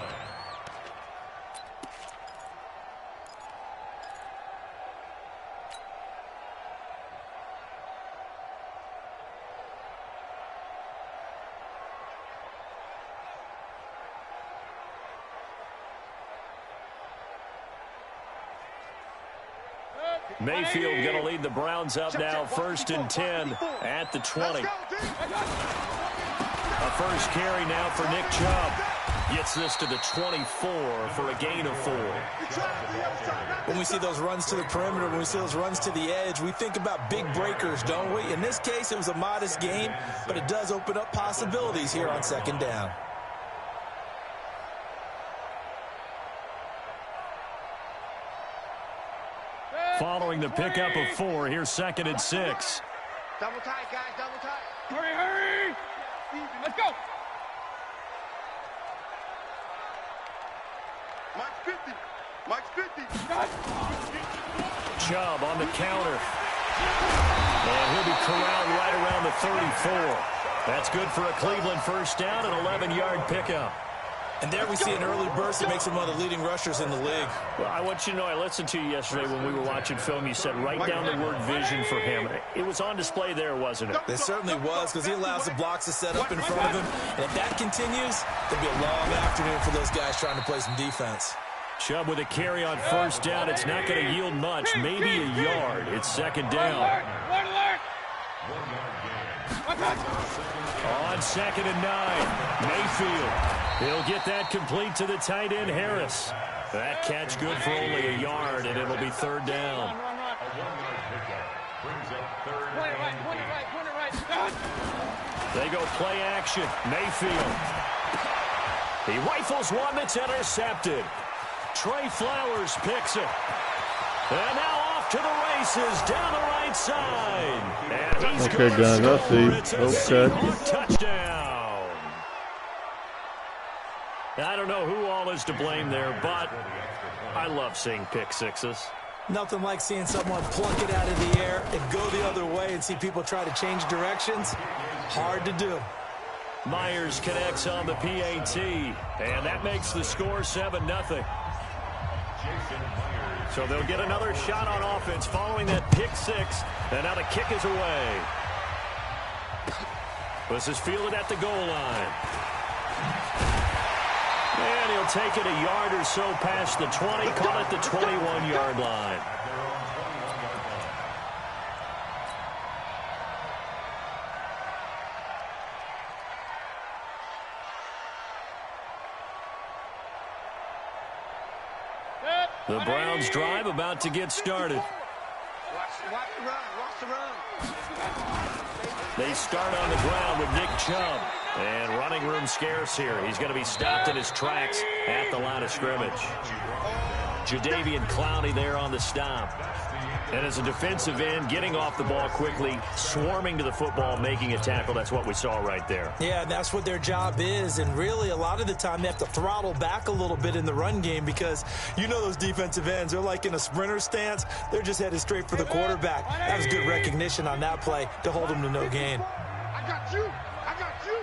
Mayfield going to lead the Browns up now, 1st and 10 at the 20. A first carry now for Nick Chubb. Gets this to the 24 for a gain of 4. When we see those runs to the perimeter, when we see those runs to the edge, we think about big breakers, don't we? In this case, it was a modest gain, but it does open up possibilities here on 2nd down. Following the pickup of 4, here's 2nd and 6. Double tight, guys, double tight. Hurry, hurry. Let's go. Mike's 50. Mike's 50. Chubb on the counter. And he'll be corralled right around the 34. That's good for a Cleveland first down, an 11-yard pickup. And there we see an early burst that makes him one of the leading rushers in the league. Well, I want you to know, I listened to you yesterday when we were watching film. You said write down the word vision for him. It was on display there, wasn't it? It certainly was, because he allows the blocks to set up in front of him. And if that continues, there'll be a long afternoon for those guys trying to play some defense. Chubb with a carry on first down. It's not going to yield much, maybe a yard. It's 2nd down. On 2nd and 9, Mayfield. He'll get that complete to the tight end, Harris. That catch good for only a yard, and it'll be 3rd down. They go play action. Mayfield. He rifles one that's intercepted. Trey Flowers picks it. And now off to the races down the right side. And he's okay, guys, I see. It's a Seahawks touchdown. I don't know who all is to blame there, but I love seeing pick sixes. Nothing like seeing someone pluck it out of the air and go the other way and see people try to change directions. Hard to do. Myers connects on the PAT, and that makes the score 7-0. So they'll get another shot on offense following that pick six. And now the kick is away. This is fielded at the goal line. And he'll take it a yard or so past the 20, call it the 21-yard line. The Browns drive about to get started. Watch the run. Watch the run. They start on the ground with Nick Chubb. And running room scarce here. He's going to be stopped in his tracks at the line of scrimmage. Jadeveon Clowney there on the stop. And as a defensive end, getting off the ball quickly, swarming to the football, making a tackle. That's what we saw right there. Yeah, that's what their job is. And really, a lot of the time, they have to throttle back a little bit in the run game because you know those defensive ends, they're like in a sprinter stance. They're just headed straight for the quarterback. That was good recognition on that play to hold them to no gain. I got you. I got you.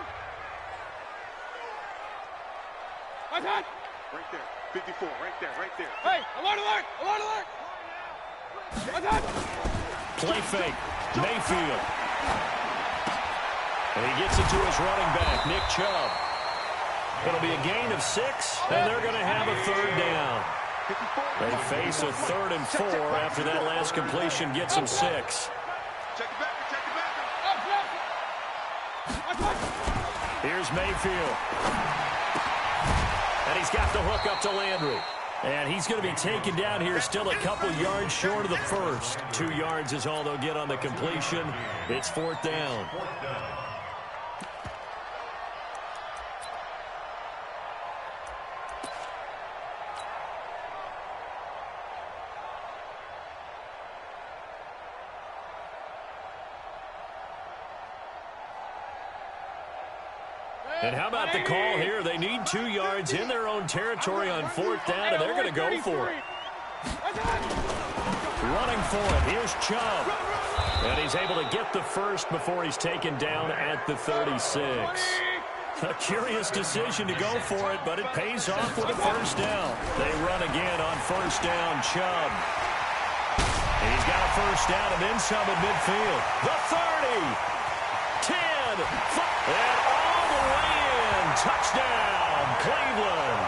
What's that? Right there. 54. Right there. Right there. Hey, alert, alert. Alert, alert. Play fake. Mayfield. And he gets it to his running back, Nick Chubb. It'll be a gain of 6, and they're going to have a third down. They face a 3rd and 4 after that last completion gets them 6. Check it back. Check it back. Here's Mayfield. And he's got the hook up to Landry. And he's going to be taken down here, still a couple yards short of the first. 2 yards is all they'll get on the completion. It's 4th down. And how about the call here? They need 2 yards in their own territory on 4th down, and they're going to go for it. Running for it. Here's Chubb. And he's able to get the first before he's taken down at the 36. A curious decision to go for it, but it pays off with a first down. They run again on 1st down. Chubb. And he's got a first down and then some at midfield. The 30. 10. And all the way in. Touchdown, Cleveland.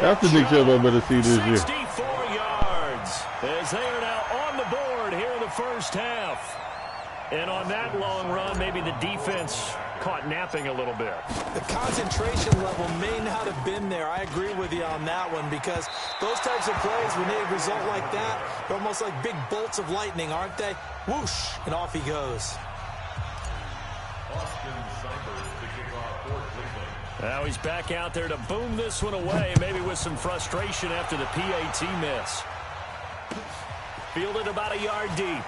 That's the Nick Chubb I better see this year. 64 yards as they are now on the board here in the first half. And on that long run, maybe the defense caught napping a little bit. The concentration level may not have been there. I agree with you on that one because those types of plays, when they result like that, they're almost like big bolts of lightning, aren't they? Whoosh, and off he goes. Now he's back out there to boom this one away, maybe with some frustration after the PAT miss. Fielded about a yard deep.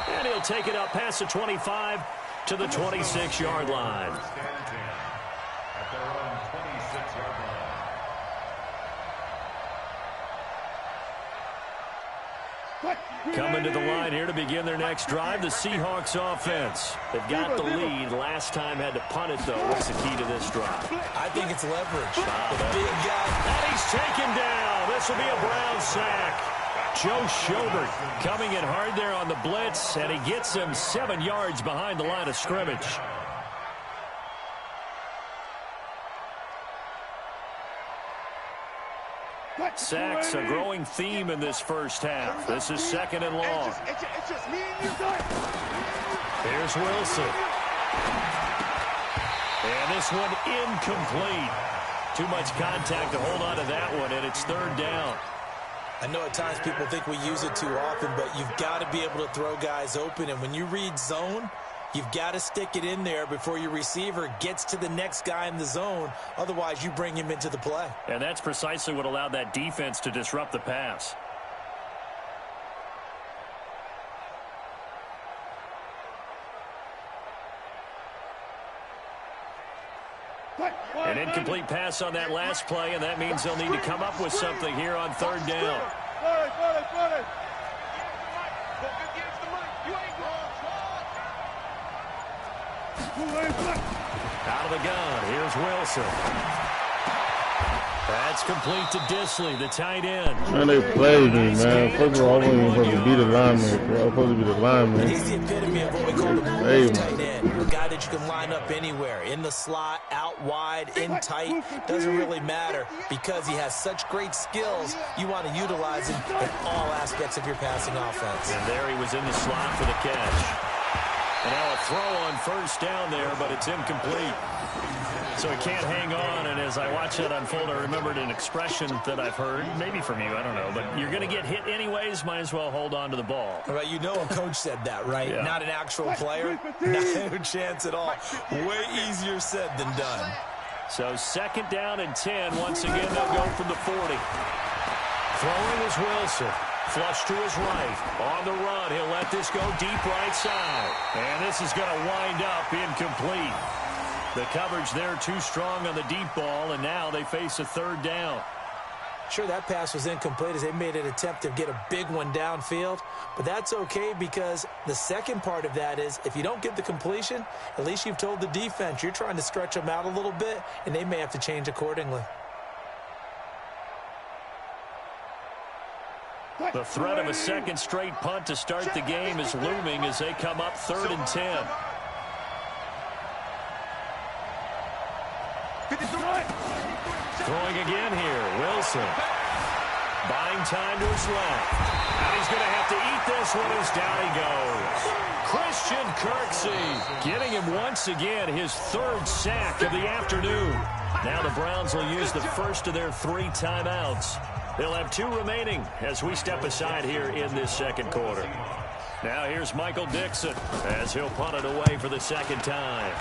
And he'll take it up past the 25 to the 26-yard line. Coming to the line here to begin their next drive, the Seahawks offense. They've got the lead. Last time had to punt it, though. What's the key to this drive? I think it's leverage. The big guy. And he's taken down. This will be a Brown sack. Joe Schobert coming in hard there on the blitz, and he gets him 7 yards behind the line of scrimmage. Sacks, a growing theme in this first half. This is 2nd and long. It's just me and you. Here's Wilson. And this one incomplete. Too much contact to hold on to that one, and it's 3rd down. I know at times people think we use it too often, but you've got to be able to throw guys open. And when you read zone, you've got to stick it in there before your receiver gets to the next guy in the zone. Otherwise, you bring him into the play. And that's precisely what allowed that defense to disrupt the pass. An incomplete pass on that last play, and that means they'll need to come up with something here on 3rd down. Out of the gun, here's Wilson. That's complete to Disley, the tight end. Man, they played me, man. First of all, I wasn't even supposed to be the lineman, bro. I was supposed to be the lineman. He's the epitome of what we call the move tight end. A guy that you can line up anywhere. In the slot, out wide, in tight. Doesn't really matter because he has such great skills. You want to utilize him in all aspects of your passing offense. And there he was in the slot for the catch. And now a throw on first down there, but it's incomplete. So he can't hang on, and as I watch that unfold, I remembered an expression that I've heard, maybe from you, I don't know, but you're going to get hit anyways, might as well hold on to the ball. Right, you know a coach said that, right? Yeah. Not an actual player. No chance at all. Way easier said than done. So second down and 10. Once again, they'll go from the 40. Throwing is Wilson. Flush to his right. On the run, he'll let this go deep right side. And this is going to wind up incomplete. The coverage there too strong on the deep ball, and now they face a third down. Sure, that pass was incomplete as they made an attempt to get a big one downfield, but that's okay because the second part of that is if you don't get the completion, at least you've told the defense you're trying to stretch them out a little bit, and they may have to change accordingly. The threat of a second straight punt to start the game is looming as they come up 3rd and 10. Throwing again here, Wilson. Buying time to his left. And he's going to have to eat this one as down he goes. Christian Kirksey getting him once again his 3rd sack of the afternoon. Now the Browns will use the first of their 3 timeouts. They'll have 2 remaining as we step aside here in this second quarter. Now here's Michael Dixon as he'll punt it away for the second time.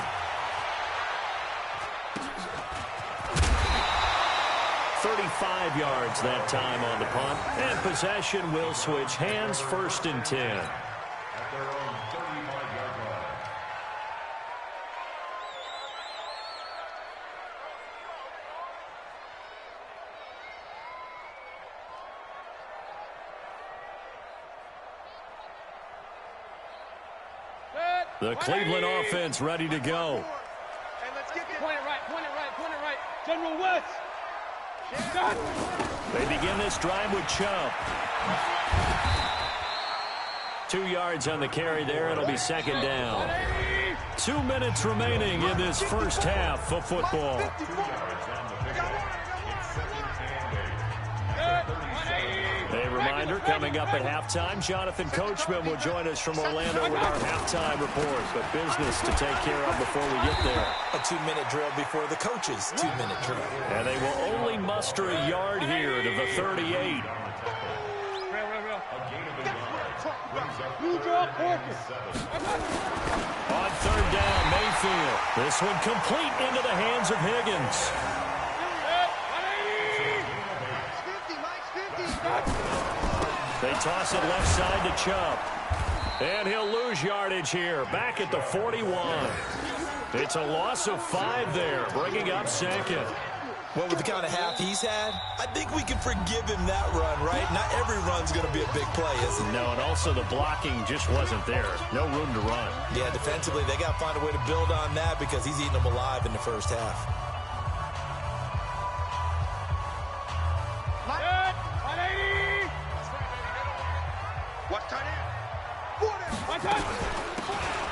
35 yards that time on the punt. And possession will switch hands, 1st and 10. The Cleveland offense ready to go. And let's get point it right, point it right, point it right. General West. They begin this drive with Chubb. 2 yards on the carry there. It'll be second down. 2 minutes remaining in this first half of football. A reminder, coming up at halftime, Jonathan Coachman will join us from Orlando with our halftime report. But business to take care of before we get there. A 2-minute drill before the coach's 2-minute drill. And they will only muster a yard here to the 38. On 3rd down, Mayfield. This one complete into the hands of Higgins. They toss it left side to Chubb. And he'll lose yardage here. Back at the 41. It's a loss of 5 there, bringing up second. Well, with the kind of half he's had, I think we can forgive him that run, right? Not every run's going to be a big play, is it? No, and also the blocking just wasn't there. No room to run. Yeah, defensively, they got to find a way to build on that because he's eating them alive in the first half.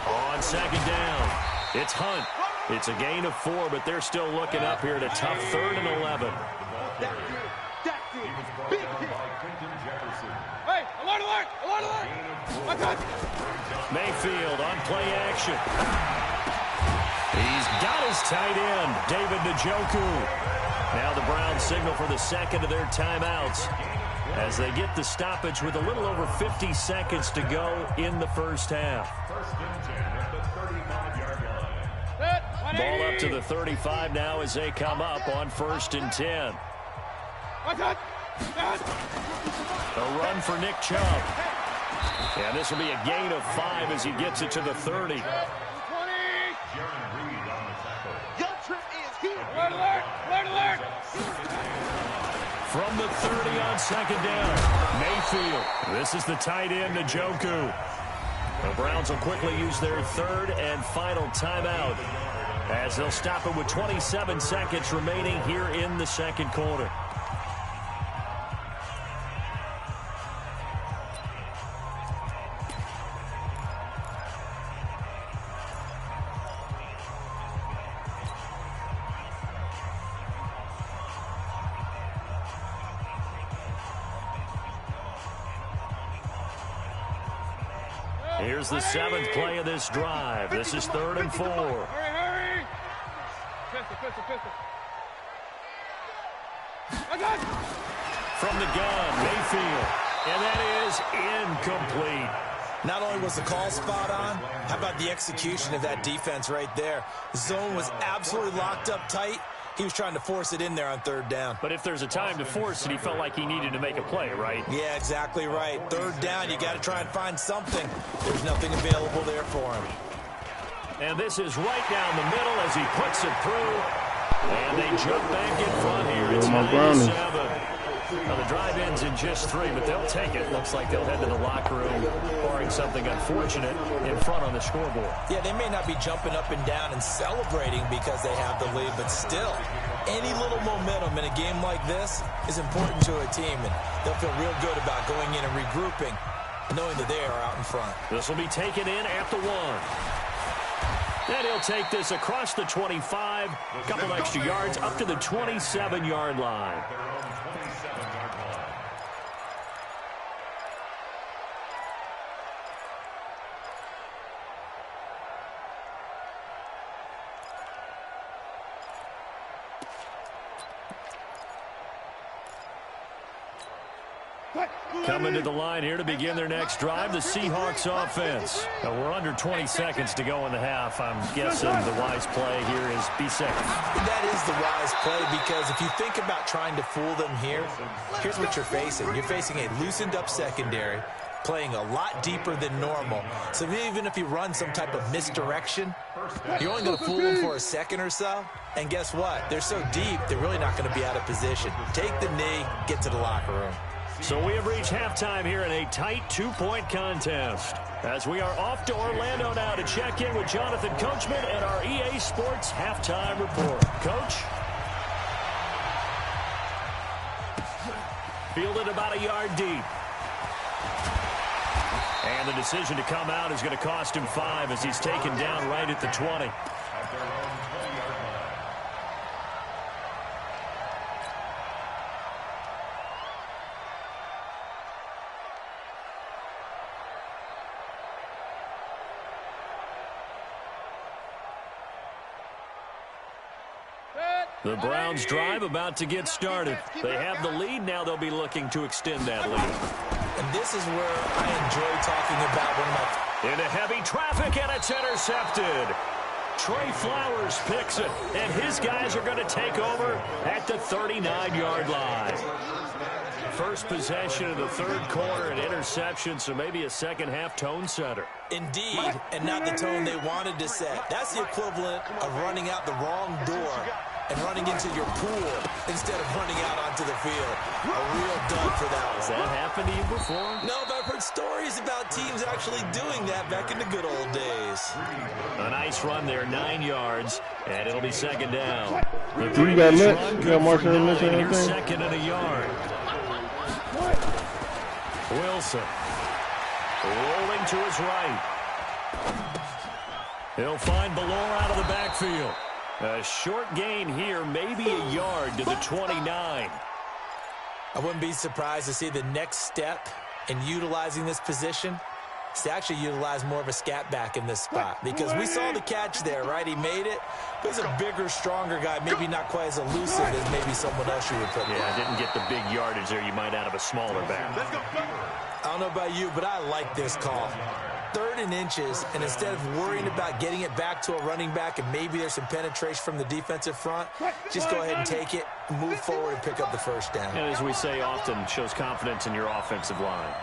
On second down, it's Hunt. It's a gain of 4, but they're still looking up here at a tough 3rd and 11. Hey, alert, alert, alert, alert. Mayfield on play action. He's got his tight end, David Njoku. Now the Browns signal for the second of their timeouts as they get the stoppage with a little over 50 seconds to go in the first half. Ball up to the 35 now as they come up on 1st and 10. A run for Nick Chubb. And this will be a gain of 5 as he gets it to the 30. From the 30 on second down, Mayfield. This is the tight end, Njoku. The Browns will quickly use their 3rd and final timeout. As they'll stop it with 27 seconds remaining here in the second quarter. Here's the 7th play of this drive. This is 3rd and 4. Hurry! Pistol. From the gun, Mayfield. And that is incomplete. Not only was the call spot on, how about the execution of that defense right there? The zone was absolutely locked up tight. He was trying to force it in there on 3rd down. But if there's a time to force it, he felt like he needed to make a play, right? Yeah, exactly right. 3rd down, you got to try and find something. There's nothing available there for him. And this is right down the middle as he puts it through. And they jump back in front here. It's 9-7. Now, the drive ends in just 3, but they'll take it. Looks like they'll head to the locker room, barring something unfortunate, in front on the scoreboard. Yeah, they may not be jumping up and down and celebrating because they have the lead, but still, any little momentum in a game like this is important to a team, and they'll feel real good about going in and regrouping, knowing that they are out in front. This will be taken in at the 1. And he'll take this across the 25, a couple extra yards up to the 27-yard line. Coming to the line here to begin their next drive, the Seahawks offense. Now, we're under 20 seconds to go in the half. I'm guessing the wise play here is be safe. That is the wise play, because if you think about trying to fool them here, here's what you're facing. You're facing a loosened up secondary, playing a lot deeper than normal. So even if you run some type of misdirection, you're only going to fool them for a second or so. And guess what? They're so deep, they're really not going to be out of position. Take the knee, get to the locker room. So we have reached halftime here in a tight 2-point contest. As we are off to Orlando now to check in with Jonathan Coachman and our EA Sports halftime report. Coach? Fielded about a yard deep. And the decision to come out is going to cost him 5 as he's taken down right at the 20. The Browns drive about to get started. They have the lead. Now they'll be looking to extend that lead. And this is where I enjoy talking about one of my... Into heavy traffic, and it's intercepted. Trey Flowers picks it, and his guys are going to take over at the 39-yard line. First possession of the 3rd quarter, an interception, so maybe a second-half tone setter. Indeed, and not the tone they wanted to set. That's the equivalent of running out the wrong door and running into your pool instead of running out onto the field. A real dud for that one. Has that happened to you before? No, but I've heard stories about teams actually doing that back in the good old days. A nice run there, 9 yards, and it'll be second down. The You got previous lit? run, You good got Marshall for in this or 9. Here's anything? 2nd and a yard. Wilson rolling to his right. He'll find Ballore out of the backfield. A short gain here, maybe a yard to the 29. I wouldn't be surprised to see the next step in utilizing this position is to actually utilize more of a scat back in this spot, because we saw the catch there, right? He made it. But he's a bigger, stronger guy, maybe not quite as elusive as maybe someone else you would put there. Yeah, didn't get the big yardage there you might out of a smaller back. I don't know about you, but I like this call. 3rd and inches, and instead of worrying about getting it back to a running back and maybe there's some penetration from the defensive front, just go ahead and take it, move forward, and pick up the 1st down. And as we say often, shows confidence in your offensive line.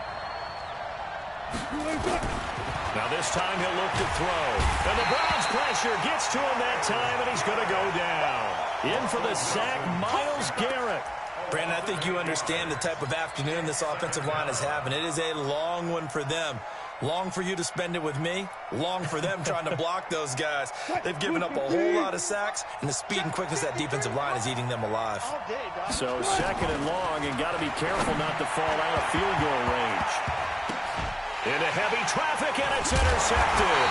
Now this time he'll look to throw. And the Browns pressure gets to him that time, and he's going to go down. In for the sack, Myles Garrett. Brandon, I think you understand the type of afternoon this offensive line is having. It is a long one for them. Long for you to spend it with me. Long for them trying to block those guys. They've given up a whole lot of sacks, and the speed and quickness of that defensive line is eating them alive. So 2nd and long, and got to be careful not to fall out of field goal range. Into heavy traffic, and it's intercepted.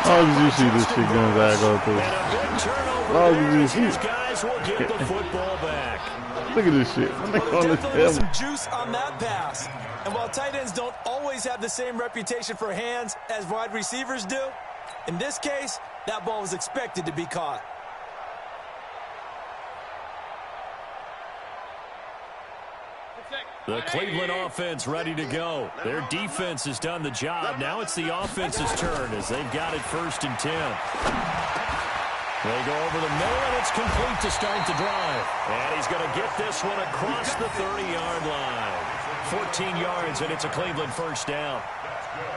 How did you see this shit Gonzaga go through? And a big turnover How did there you as see these guys will get the football back. Look at this shit. Well, there definitely was some juice on that pass. And while tight ends don't always have the same reputation for hands as wide receivers do, in this case, that ball was expected to be caught. The Cleveland offense ready to go. Their defense has done the job. Now it's the offense's turn as they've got it 1st and 10. They go over the middle, and it's complete to start the drive. And he's going to get this one across the 30-yard line. 14 yards, and it's a Cleveland 1st down.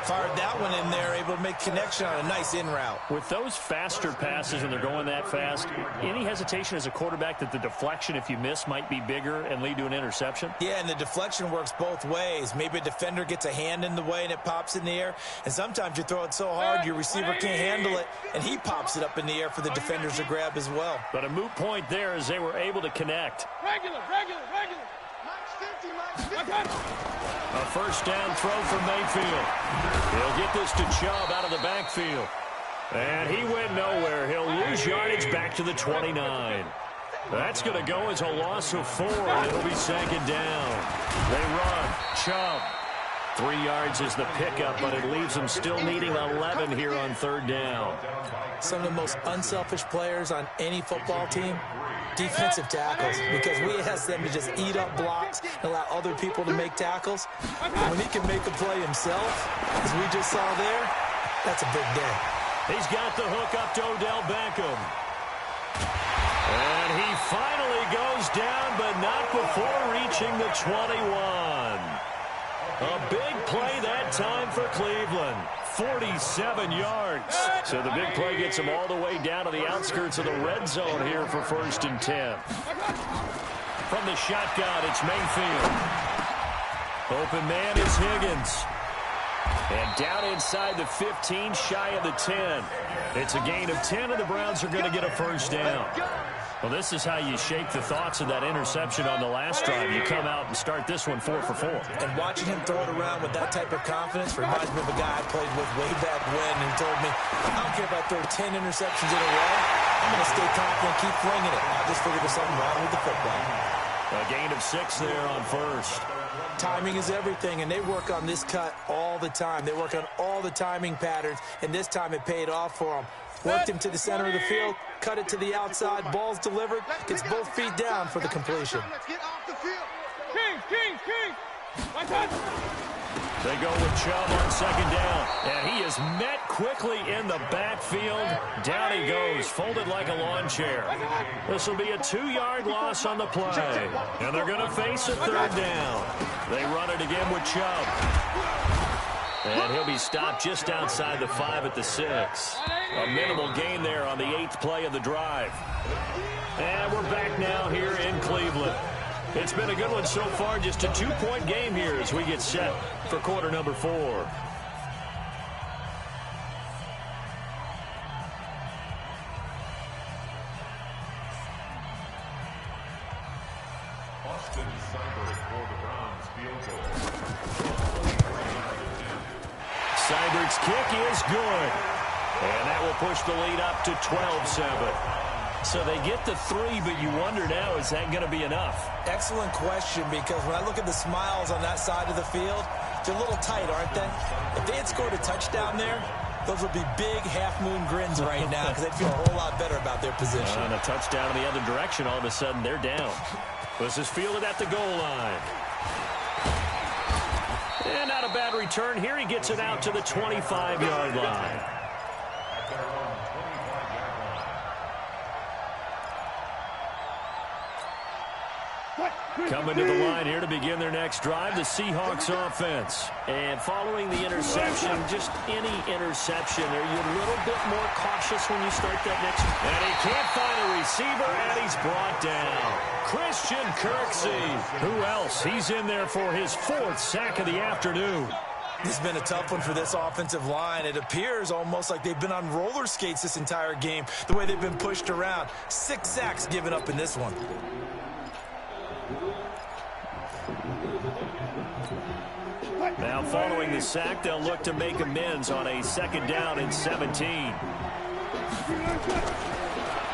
Fired that one in there, able to make connection on a nice in route. With those faster passes and they're going that fast, any hesitation as a quarterback that the deflection, if you miss, might be bigger and lead to an interception? Yeah, and the deflection works both ways. Maybe a defender gets a hand in the way and it pops in the air, and sometimes you throw it so hard your receiver can't handle it, and he pops it up in the air for the defenders to grab as well. But a moot point there as they were able to connect. Regular. A 1st down throw from Mayfield. He'll get this to Chubb out of the backfield. And he went nowhere. He'll lose yardage back to the 29. That's going to go as a loss of 4. It'll be 2nd down. They run. Chubb. 3 yards is the pickup, but it leaves them still needing 11 here on 3rd down. Some of the most unselfish players on any football team, defensive tackles, because we ask them to just eat up blocks and allow other people to make tackles. When he can make a play himself, as we just saw there, that's a big day. He's got the hook up to Odell Beckham. And he finally goes down, but not before reaching the 21. A big play that time for Cleveland. 47 yards. So the big play gets him all the way down to the outskirts of the red zone here for 1st and 10. From the shotgun, it's Mayfield. Open man is Higgins. And down inside the 15, shy of the 10. It's a gain of 10, and the Browns are going to get a 1st down. Well, this is how you shake the thoughts of that interception on the last drive. You come out and start this one 4 for 4. And watching him throw it around with that type of confidence reminds me of a guy I played with way back when who told me, I don't care if I throw 10 interceptions in a row. I'm going to stay confident and keep flinging it. I just figured there's something wrong with the football. A gain of 6 there on 1st. Timing is everything, and they work on this cut all the time. They work on all the timing patterns, and this time it paid off for them. Worked him to the center of the field, cut it to the outside, ball's delivered, gets both feet down for the completion. Let's get off the field. King. They go with Chubb on 2nd down, and he is met quickly in the backfield. Down he goes, folded like a lawn chair. This will be a 2-yard loss on the play, and they're going to face a 3rd down. They run it again with Chubb. And he'll be stopped just outside the 5 at the 6. A minimal gain there on the 8th play of the drive. And we're back now here in Cleveland. It's been a good one so far, just a 2-point game here as we get set for quarter number 4. Austin Seibert for the Browns field goal. Seibert's kick is good. And that will push the lead up to 12-7. So they get the 3, but you wonder now, is that going to be enough? Excellent question, because when I look at the smiles on that side of the field, they're a little tight, aren't they? If they had scored a touchdown there, those would be big half-moon grins right now because they'd feel a whole lot better about their position. And a touchdown in the other direction, all of a sudden they're down. This is fielded at the goal line. And not a bad return here. He gets it out to the 25-yard line. Coming to the line here to begin their next drive, the Seahawks offense. And following the interception, just any interception, are you a little bit more cautious when you start that next one? And he can't find a receiver, and he's brought down. Christian Kirksey. Who else? He's in there for his 4th sack of the afternoon. This has been a tough one for this offensive line. It appears almost like they've been on roller skates this entire game, the way they've been pushed around. 6 sacks given up in this one. Now following the sack, they'll look to make amends on a 2nd down and 17.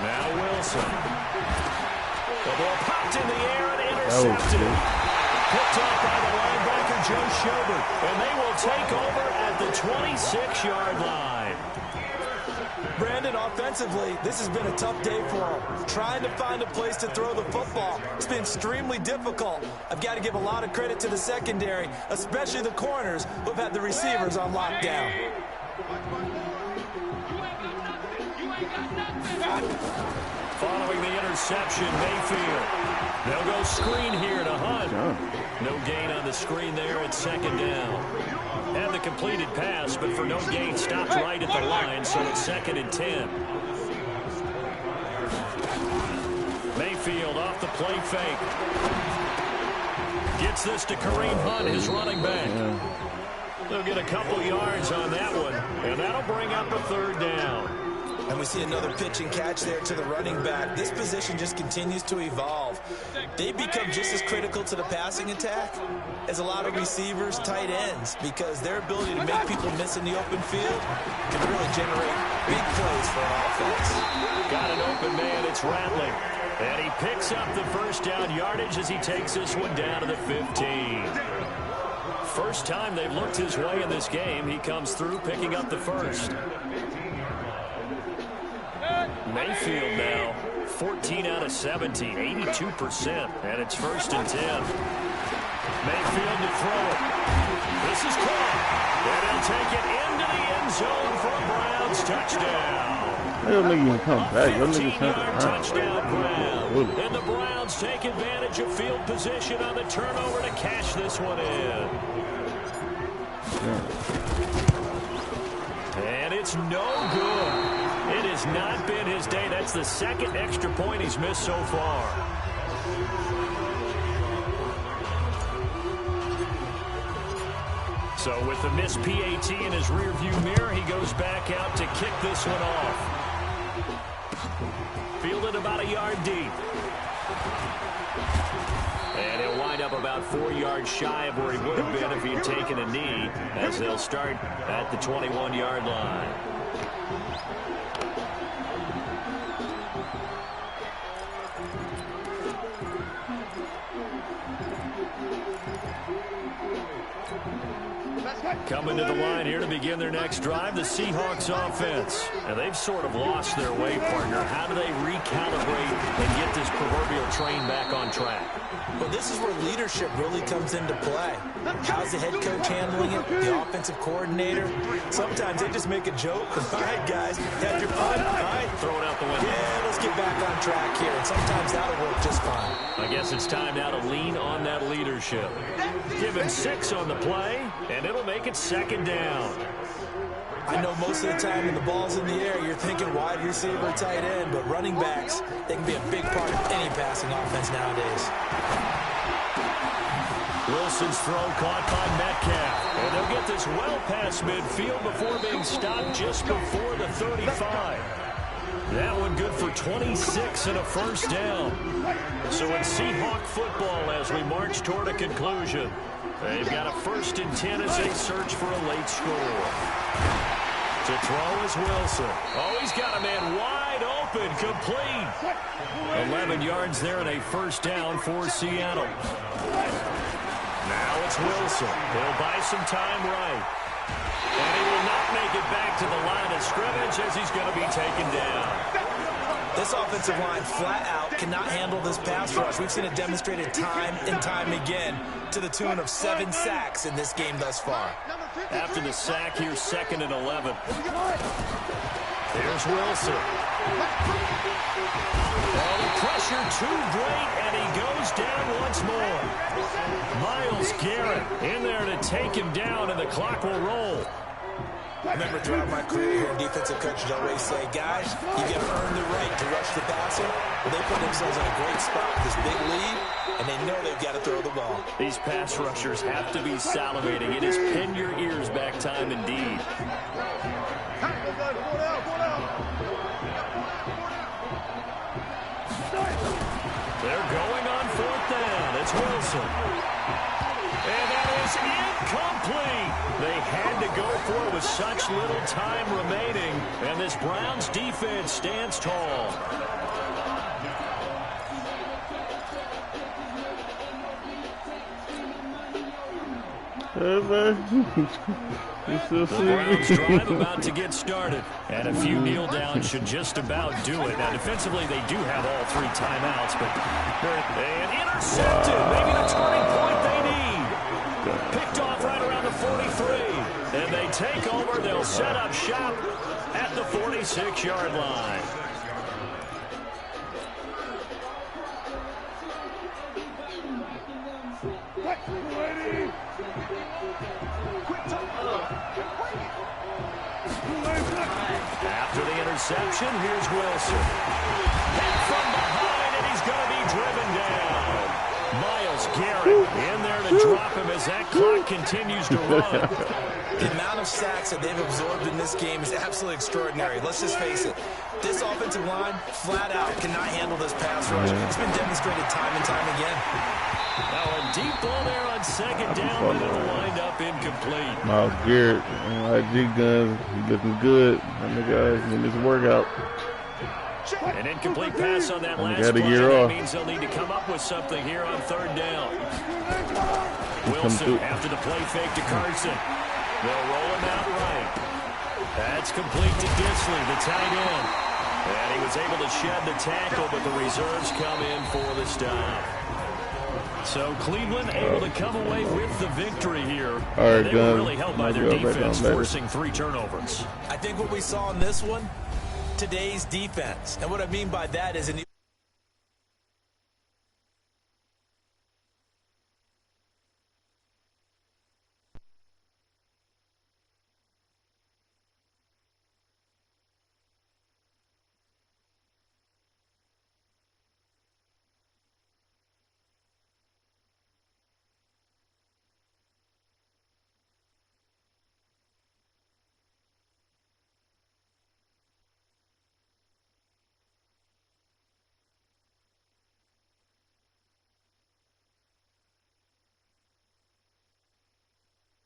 Now Wilson. The ball popped in the air and intercepted. Picked up by the linebacker, Joe Schobert. And they will take over at the 26-yard line. Brandon, offensively, this has been a tough day for them. Trying to find a place to throw the football. It's been extremely difficult. I've got to give a lot of credit to the secondary, especially the corners who have had the receivers on lockdown. Following the interception, Mayfield. They'll go screen here to Hunt. No gain on the screen there at 2nd down. Had the completed pass, but for no gain, stopped right at the line, so it's 2nd and 10. Mayfield off the play fake. Gets this to Kareem Hunt, his running back. They'll get a couple yards on that one, and that'll bring up a 3rd down. And we see another pitch and catch there to the running back. This position just continues to evolve. They become just as critical to the passing attack as a lot of receivers, tight ends, because their ability to make people miss in the open field can really generate big plays for an offense. Got an open man, it's Rattling. And he picks up the 1st down yardage as he takes this one down to the 15. First time they've looked his way in this game, he comes through picking up the 1st. Mayfield now, 14 out of 17, 82%, and it's 1st and 10. Mayfield to throw it. This is caught, and he'll take it into the end zone for a Browns touchdown. That nigga can come back. That nigga turned around. Touchdown Brown. And the Browns take advantage of field position on the turnover to cash this one in. And it's no good. It has not been his day. That's the 2nd extra point he's missed so far. So with the missed PAT in his rearview mirror, he goes back out to kick this one off. Fielded about a yard deep. And he'll wind up about 4 yards shy of where he would have been if he had taken a knee, as they'll start at the 21-yard line. Coming to the line here to begin their next drive, the Seahawks offense. And they've sort of lost their way, partner. How do they recalibrate and get this proverbial train back on track? Well, this is where leadership really comes into play. How's the head coach handling it? The offensive coordinator? Sometimes they just make a joke. All right, guys, had your fun. All right, throw it out the window. Yeah, let's get back on track here. And sometimes that'll work just fine. I guess it's time now to lean on that leadership. Give him 6 on the play, and it'll make it 2nd down. I know most of the time when the ball's in the air, you're thinking wide receiver, tight end, but running backs, they can be a big part of any passing offense nowadays. Wilson's throw caught by Metcalf. And they'll get this well past midfield before being stopped just before the 35. That one good for 26 and a 1st down. So it's Seahawk football as we march toward a conclusion. They've got a 1st and 10 as they search for a late score. To throw is Wilson. Oh, he's got a man wide open, complete. 11 yards there and a 1st down for Seattle. Now it's Wilson. He'll buy some time right. And he will not make it back to the line of scrimmage as he's going to be taken down. This offensive line flat out cannot handle this pass rush. We've seen it demonstrated time and time again to the tune of 7 sacks in this game thus far. After the sack, here's 2nd and 11. There's Wilson. Oh, the pressure too great, and he goes down once more. Myles Garrett in there to take him down, and the clock will roll. I remember throughout my career here, defensive coaches always say, guys, you got to earn the right to rush the passer. Well, they put themselves in a great spot with this big lead, and they know they've got to throw the ball. These pass rushers have to be salivating. It is pin your ears back time indeed. They're going on 4th down. It's Wilson. And that is incomplete. They had to go for it with such little time remaining. And this Browns defense stands tall. Hey, man. The Browns drive about to get started. And a few kneel downs should just about do it. Now, defensively, they do have all 3 timeouts, but and intercepted. Maybe the turning point they need. Picked off right around the 43. And they take over. They'll set up shop at the 46-yard line. After the interception, here's Wilson. Hit from behind, and he's going to be driven down. Myles Garrett in there to drop him as that clock continues to run. The amount of sacks that they've absorbed in this game is absolutely extraordinary. Let's just face it. This offensive line, flat out, cannot handle this pass rush. It's been demonstrated time and time again. Now a deep ball there on 2nd down, but it'll wind up incomplete. Myles Garrett, IG guns, he's looking good. And the guys in this workout. An incomplete pass on that last play. That means they'll need to come up with something here on 3rd down. Wilson after the play fake to Carson. They'll roll him out right. That's complete to Disley, the tight end. And he was able to shed the tackle, but the reserves come in for the stop. So Cleveland able to come away with the victory here. All right, they were really helped by their defense, forcing 3 turnovers. I think what we saw in this one, today's defense. And what I mean by that is